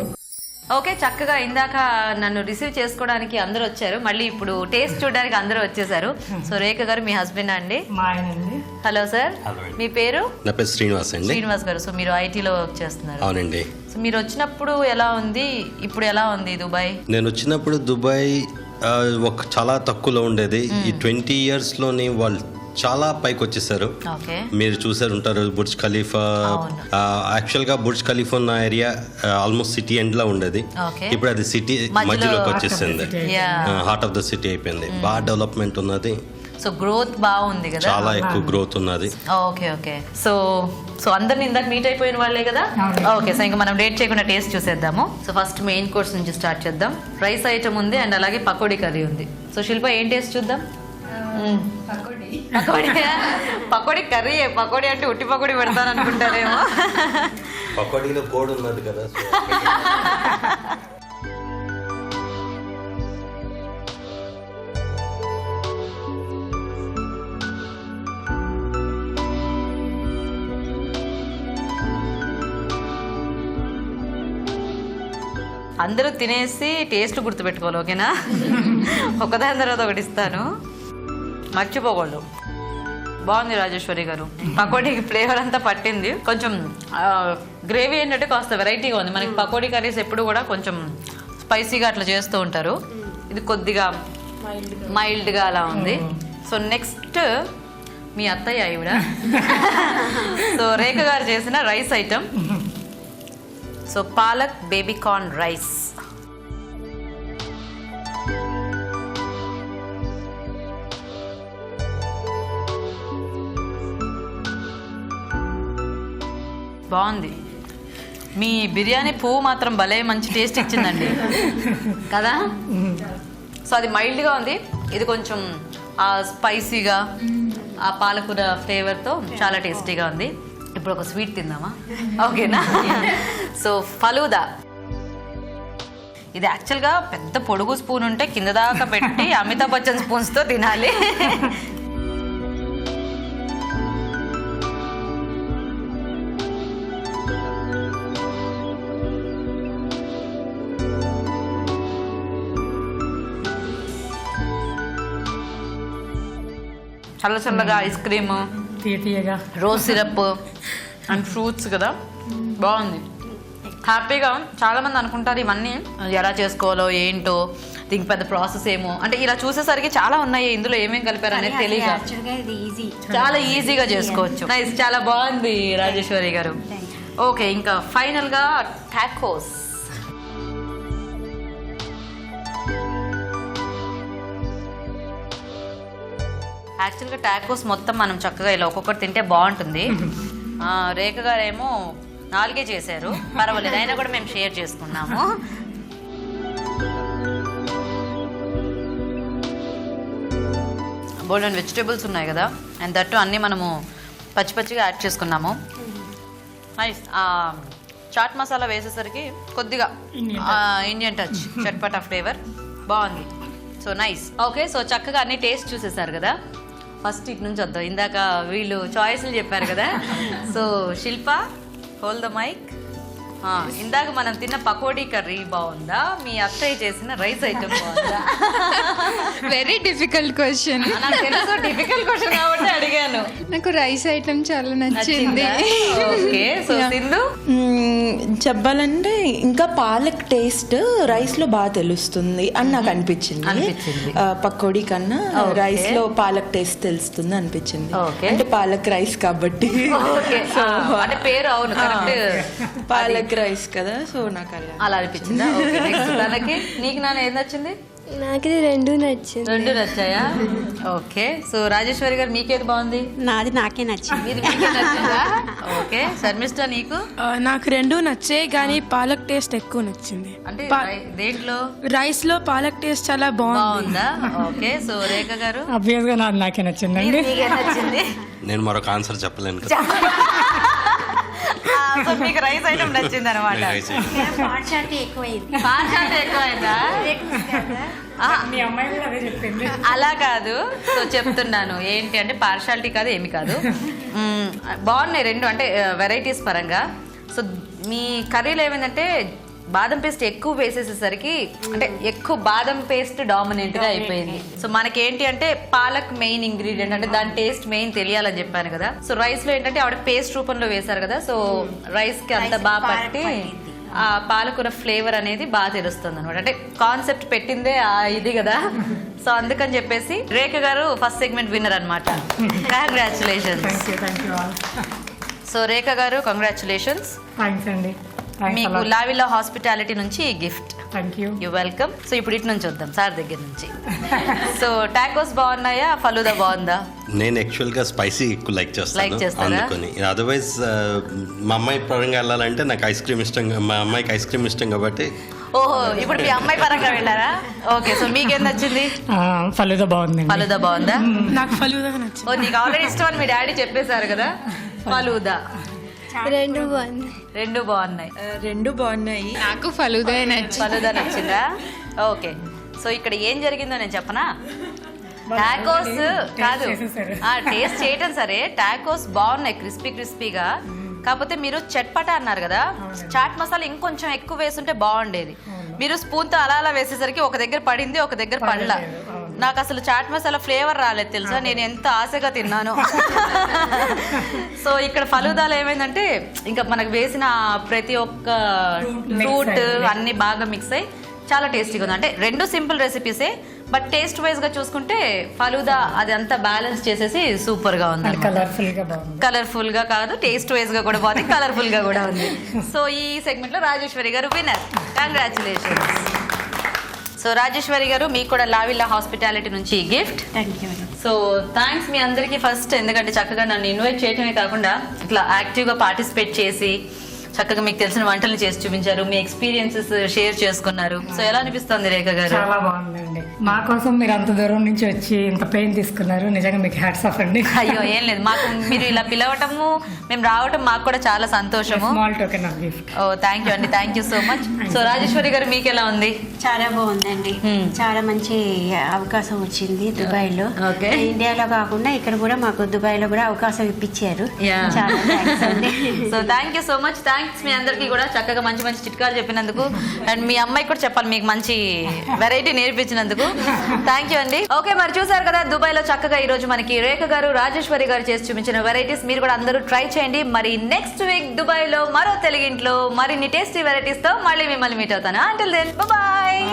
Okay, చక్కగా ఇందాక నన్ను రిసీవ్ చేసుకోవడానికి అందరూ వచ్చారు, మళ్ళీ ఇప్పుడు టేస్ట్ చూడడానికి అందరూ వచ్చేసారు. సో రేఖ గారు మీ హస్బెండ్ అండి? హలో సార్, మీ పేరు? నా పేరు శ్రీనివాస్ అండి. శ్రీనివాస్ గారు, సో మీరు ఐటీలో వర్క్ చేస్తున్నారు? అవునండి. సో మీరు వచ్చినప్పుడు ఎలా ఉంది, ఇప్పుడు ఎలా ఉంది దుబాయ్? నేను వచ్చినప్పుడు దుబాయ్ చాలా తక్కువలో ఉండేది. ఈ 20 yearsలోని వాళ్ళు చాలా పైకి వచ్చేసారు. ఓకే, మీరు చూసారు ఉంటారు బుర్జ్ ఖలీఫా. యాక్చువల్గా బుర్జ్ ఖలీఫా ఉన్న ఏరియా ఆల్మోస్ట్ సిటీ ఎండ్ లో ఉండేది. ఇప్పుడు అది సిటీ మధ్యలోకి వచ్చేసింది, హార్ట్ ఆఫ్ ద సిటీ అయిపోయింది. బాగా డెవలప్మెంట్ ఉన్నది. సో గ్రోత్ బాగుంది కదా, చాలా ఎక్కువ గ్రోత్ ఉన్నది. Okay okay. సో అందరిని ఇందాక మీట్ అయిపోయిన వాళ్ళే కదా. ఓకే, సో ఇంకా మనం డేట్ చేయకుండా టేస్ట్ చూసేద్దాము. సో ఫస్ట్ మెయిన్ కోర్స్ నుంచి స్టార్ట్ చేద్దాం. రైస్ ఐటమ్ ఉంది అండ్ అలాగే పకోడీ కర్రీ ఉంది. సో శిల్ప ఏం టేస్ట్ చూద్దాం? పకోడీ కర్రీ. పకోడీ అంటే ఉట్టి పకోడీ పెడతాను అనుకుంటారేమో. పకోడీలో కోడ్ ఉన్నది కదా. అందరూ తినేసి టేస్ట్ గుర్తుపెట్టుకోవాలి, ఓకేనా? ఒకదాని తర్వాత ఒకటి ఇస్తాను, మర్చిపోకూడదు. బాగుంది రాజేశ్వరి గారు. పకోడీకి ఫ్లేవర్ అంతా పట్టింది. కొంచెం గ్రేవీ ఏంటంటే కాస్త వెరైటీగా ఉంది. మనకి పకోడీ కర్రీస్ ఎప్పుడు కూడా కొంచెం స్పైసీగా అట్లా చేస్తూ ఉంటారు. ఇది కొద్దిగా మైల్డ్గా అలా ఉంది. సో నెక్స్ట్ మీ అత్తయ్య ఈవిడ సో రేఖ గారు చేసిన rice item. So palak baby corn rice. బాగుంది. మీ బిర్యానీ పువ్వు మాత్రం భలే మంచి టేస్ట్ ఇచ్చిందండి కదా. సో అది మైల్డ్గా ఉంది, ఇది కొంచెం స్పైసీగా ఆ పాలకూర ఫ్లేవర్తో చాలా టేస్టీగా ఉంది. ఇప్పుడు ఒక స్వీట్ తిందామా? ఓకేనా? సో ఫలూదా. ఇది యాక్చువల్గా పెద్ద పొడుగు స్పూన్ ఉంటే కింద దాకా పెట్టి అమితాబ్ బచ్చన్ స్పూన్స్తో తినాలి. చల్ల చల్లగా ice cream, rose syrup and fruits కదా, బాగుంది. హ్యాపీగా. చాలా మంది అనుకుంటారు ఇవన్నీ ఎలా చేసుకోవాలో ఏంటో, దీనికి పెద్ద ప్రాసెస్ ఏమో. అంటే ఇలా చూసేసరికి చాలా ఉన్నాయి, ఇందులో ఏమేమి కలిపారు అనేది తెలియక చాలా ఈజీగా చేసుకోవచ్చు. నైస్, చాలా బాగుంది రాజేశ్వరి గారు. ఓకే, ఇంకా ఫైనల్గా టాకోస్. యాక్చువల్గా టాకోస్ మొత్తం మనం చక్కగా ఇలా ఒక్కొక్కటి తింటే బాగుంటుంది. రేఖ గారేమో 4 చేశారు, పర్వాలేదు, అయినా కూడా మేము షేర్ చేసుకున్నాము. బోల్డెన్ వెజిటేబుల్స్ ఉన్నాయి కదా, అండ్ దట్టు అన్నీ మనము పచ్చి పచ్చిగా యాడ్ చేసుకున్నాము. నైస్. చాట్ మసాలా వేసేసరికి కొద్దిగా ఇండియన్ టచ్, చట్పటా ఫ్లేవర్ బాగుంది. So nice. ఓకే, సో చక్కగా అన్ని టేస్ట్ చూసేసారు కదా. ఫస్ట్ ఇటు నుంచి వద్దాం. ఇందాక వీళ్ళు చాయిస్లు చెప్పారు కదా. So Shilpa, hold the mic. ఇందాక మనం తిన్న పకోడీ కర్రీ బాగుందా, మీ అత్తయ్య చేసిన రైస్ ఐటమ్ బాగుందా? Very difficult question. నాకు తెలుసు, డిఫికల్ట్ క్వశ్చన్ కాబట్టి అడిగాను. నాకు రైస్ ఐటమ్ చాలా నచ్చింది. ఓకే, సో సింధు చెప్పాలంటే ఇంకా పాలక్ టేస్ట్ రైస్ లో బాగా తెలుస్తుంది అని నాకు అనిపించింది. పకోడీ కన్నా రైస్ లో పాలక్ టేస్ట్ తెలుస్తుంది అనిపించింది. అంటే పాలక్ రైస్ కాబట్టి అంటే పేరు అవును పాలక్ రైస్ కదా, సో నాకు అలా అనిపించిందా? తనకి నీకు నాన్న ఏం నచ్చింది? నాకు రెండు నచ్చింది. రెండు నచ్చాయా? ఓకే, సో రాజేశ్వరి గారు మీకేది బాగుంది? నాది నాకే నచ్చింది. మీకే నచ్చిందా? ఓకే, శర్మిష్ఠ నీకు? నాకు రెండు నచ్చాయి, కానీ పాలక్ టేస్ట్ ఎక్కువ నచ్చింది. అంటే దేంట్లో? రైస్ లో పాలక్ టేస్ట్ చాలా బాగుందా? ఓకే, సో రేఖ గారు? అబ్వియస్ గా నాకే నచ్చిందండి. మీకే నచ్చింది? నేను మరొక ఆన్సర్ చెప్పలేను కదా. సో మీకు రైస్ ఐటమ్ నచ్చింది అనమాట. పార్షాలిటీ ఎక్కువైంది. పార్షాలిటీ ఎక్కువైందా? మీ అమ్మాయి కూడా అదే చెప్పింది. అలా కాదు, సో చెప్తున్నాను ఏంటి అంటే పార్షాలిటీ కాదు, ఏమి కాదు. బాగున్నాయి రెండు, అంటే వెరైటీస్ పరంగా. సో మీ కర్రీలో ఏమైందంటే బాదం పేస్ట్ ఎక్కువ వేసేసేసరికి అంటే ఎక్కువ బాదం పేస్ట్ డామినెంట్ గా అయిపోయింది. సో మనకి ఏంటి అంటే పాలక్ మెయిన్ ఇంగ్రీడియంట్, అంటే దాని టేస్ట్ మెయిన్ తెలియాలని చెప్పాను కదా. సో రైస్ లో ఏంటంటే ఆవిడ పేస్ట్ రూపంలో వేశారు కదా, సో రైస్ కి అంత బాగా పట్టి ఆ పాలకూర ఫ్లేవర్ అనేది బాగా తెలుస్తుంది అనమాట. అంటే కాన్సెప్ట్ పెట్టిందే ఇది కదా. సో అందుకని చెప్పేసి రేఖ గారు ఫస్ట్ సెగ్మెంట్ విన్నర్ అనమాట. Congratulations. Thank you all. So Rekha గారు కంగ్రాచులేషన్స్. థ్యాంక్స్ అండి. మీకు లావిలా హాస్పిటాలిటీ నుంచి gift. Thank you. You welcome. So ఇప్పుడు ఇటు నుంచి వద్దాం సార్ దగ్గర నుంచి. సో టాకోస్ బాగున్నాయా, ఫలూదా బాగుందా? నేను యాక్చువల్ గా స్పైసీ ఎక్కువ లైక్ చేస్తాను అందుకని. అదర్వైజ్ మా అమ్మాయి పరంగా వెళ్ళాలంటే నాకు ఐస్ క్రీమ్ ఇష్టం, మా అమ్మాయికి ఐస్ క్రీమ్ ఇష్టం కాబట్టి. ఓహో, ఇప్పుడు మీ అమ్మాయి పరంగా వెళ్ళారా? ఓకే, సో మీకేం నచ్చింది? ఫలూదా బాగుంది. ఫలూదా బాగుందా? నాకు ఫలూదా నచ్చింది. ఓ, నీకు ఆల్రెడీ ఇష్టం అని మీ డాడీ చెప్పేశారు కదా. ఫలూదా రెండు బాగుంది. రెండు బాగున్నాయి. రెండు బాగున్నాయి. నాకు ఫలూదా నచ్చింది. ఫలూదా నచ్చిందా? ఓకే, సో ఇక్కడ ఏం జరిగిందో నేను చెప్పనా? టాకోస్ కాదు, టేస్ట్ చేయటం సరే, టాకోస్ బాగున్నాయి క్రిస్పీగా. కాకపోతే మీరు చట్పట అన్నారు కదా, చాట్ మసాలా ఇంకొంచెం ఎక్కువ వేసుంటే బాగుండేది. మీరు స్పూన్తో అలా వేసేసరికి ఒక దగ్గర పడింది, ఒక దగ్గర పడలా. నాకు అసలు చాట్ మసాలా ఫ్లేవర్ రాలేదు తెలుసా, నేను ఎంత ఆశగా తిన్నాను. సో ఇక్కడ ఫలూదాలో ఏమైందంటే ఇంకా మనకు వేసిన ప్రతి ఒక్క ఫ్రూట్ అన్ని బాగా మిక్స్ అయ్యి చాలా టేస్టీగా ఉంది. అంటే రెండు సింపుల్ రెసిపీసే, బట్ టేస్ట్ వైజ్ గా చూసుకుంటే ఫలూదా అది అంతా బ్యాలెన్స్ చేసేసి సూపర్ గా ఉంది. కలర్ఫుల్ గా కాదు, టేస్ట్ వైజ్ గా కూడా బాగుంది, కలర్ఫుల్ గా కూడా ఉంది. సో ఈ సెగ్మెంట్ లో రాజేశ్వరి గారు విన్నర్. కంగ్రాచులేషన్స్. సో రాజేశ్వరి గారు మీకు కూడా లావిలా హాస్పిటాలిటీ నుంచి gift. Thank you. So thanks మీ అందరికీ ఫస్ట్, ఎందుకంటే చక్కగా నన్ను ఇన్వైట్ చేయడమే కాకుండా ఇట్లా యాక్టివ్గా పార్టిసిపేట్ చేసి చక్కగా మీకు తెలిసిన వంటలు చేసి చూపించారు, మీ ఎక్స్పీరియన్సెస్ షేర్ చేసుకున్నారు. సో ఎలా అనిపిస్తుంది రేఖ గారు? చాలా బాగుందండి. మా కోసం మీరు అంత దూరం నుంచి వచ్చి ఇంత పెయిన్ తీసుకున్నారు, నిజంగా మీకు హ్యాట్స్ ఆఫ్ అండి. అయ్యో ఏం లేదు, మాకు మీరు ఇలా పిలవటము మేము రావటం మాకు కూడా చాలా సంతోషము. Small token of gift. Oh thank you అండి, thank you so much. So Rajeswari గారు మీకు ఎలా ఉంది? చాలా బాగుందండి. చాలా మంచి అవకాశం వచ్చింది దుబాయ్ లో. ఇండియాలో కాకుండా ఇక్కడ కూడా మాకు దుబాయ్ లో కూడా అవకాశం ఇప్పించారు. చాలా థ్యాంక్స్ అండి. So thank you so much. Thanks మీ అందరికీ కూడా చక్కగా మంచి మంచి చిట్కాలు చెప్పినందుకు, అండ్ మీ అమ్మాయికి కూడా చెప్పాలి మీకు మంచి వెరైటీ నేర్పించినందుకు. థ్యాంక్ యూ అండి. ఓకే, మరి చూసారు కదా దుబాయ్ లో చక్కగా ఈ రోజు మనకి రేఖ గారు, రాజేశ్వరి గారు చేసి చూపించిన వెరైటీస్ మీరు కూడా అందరూ ట్రై చేయండి. మరి నెక్స్ట్ వీక్ దుబాయ్ లో మరో తెలుగింట్లో మరిన్ని టేస్టీ వెరైటీస్ తో మళ్ళీ మిమ్మల్ని మీట్ అవుతాను. Until then bye.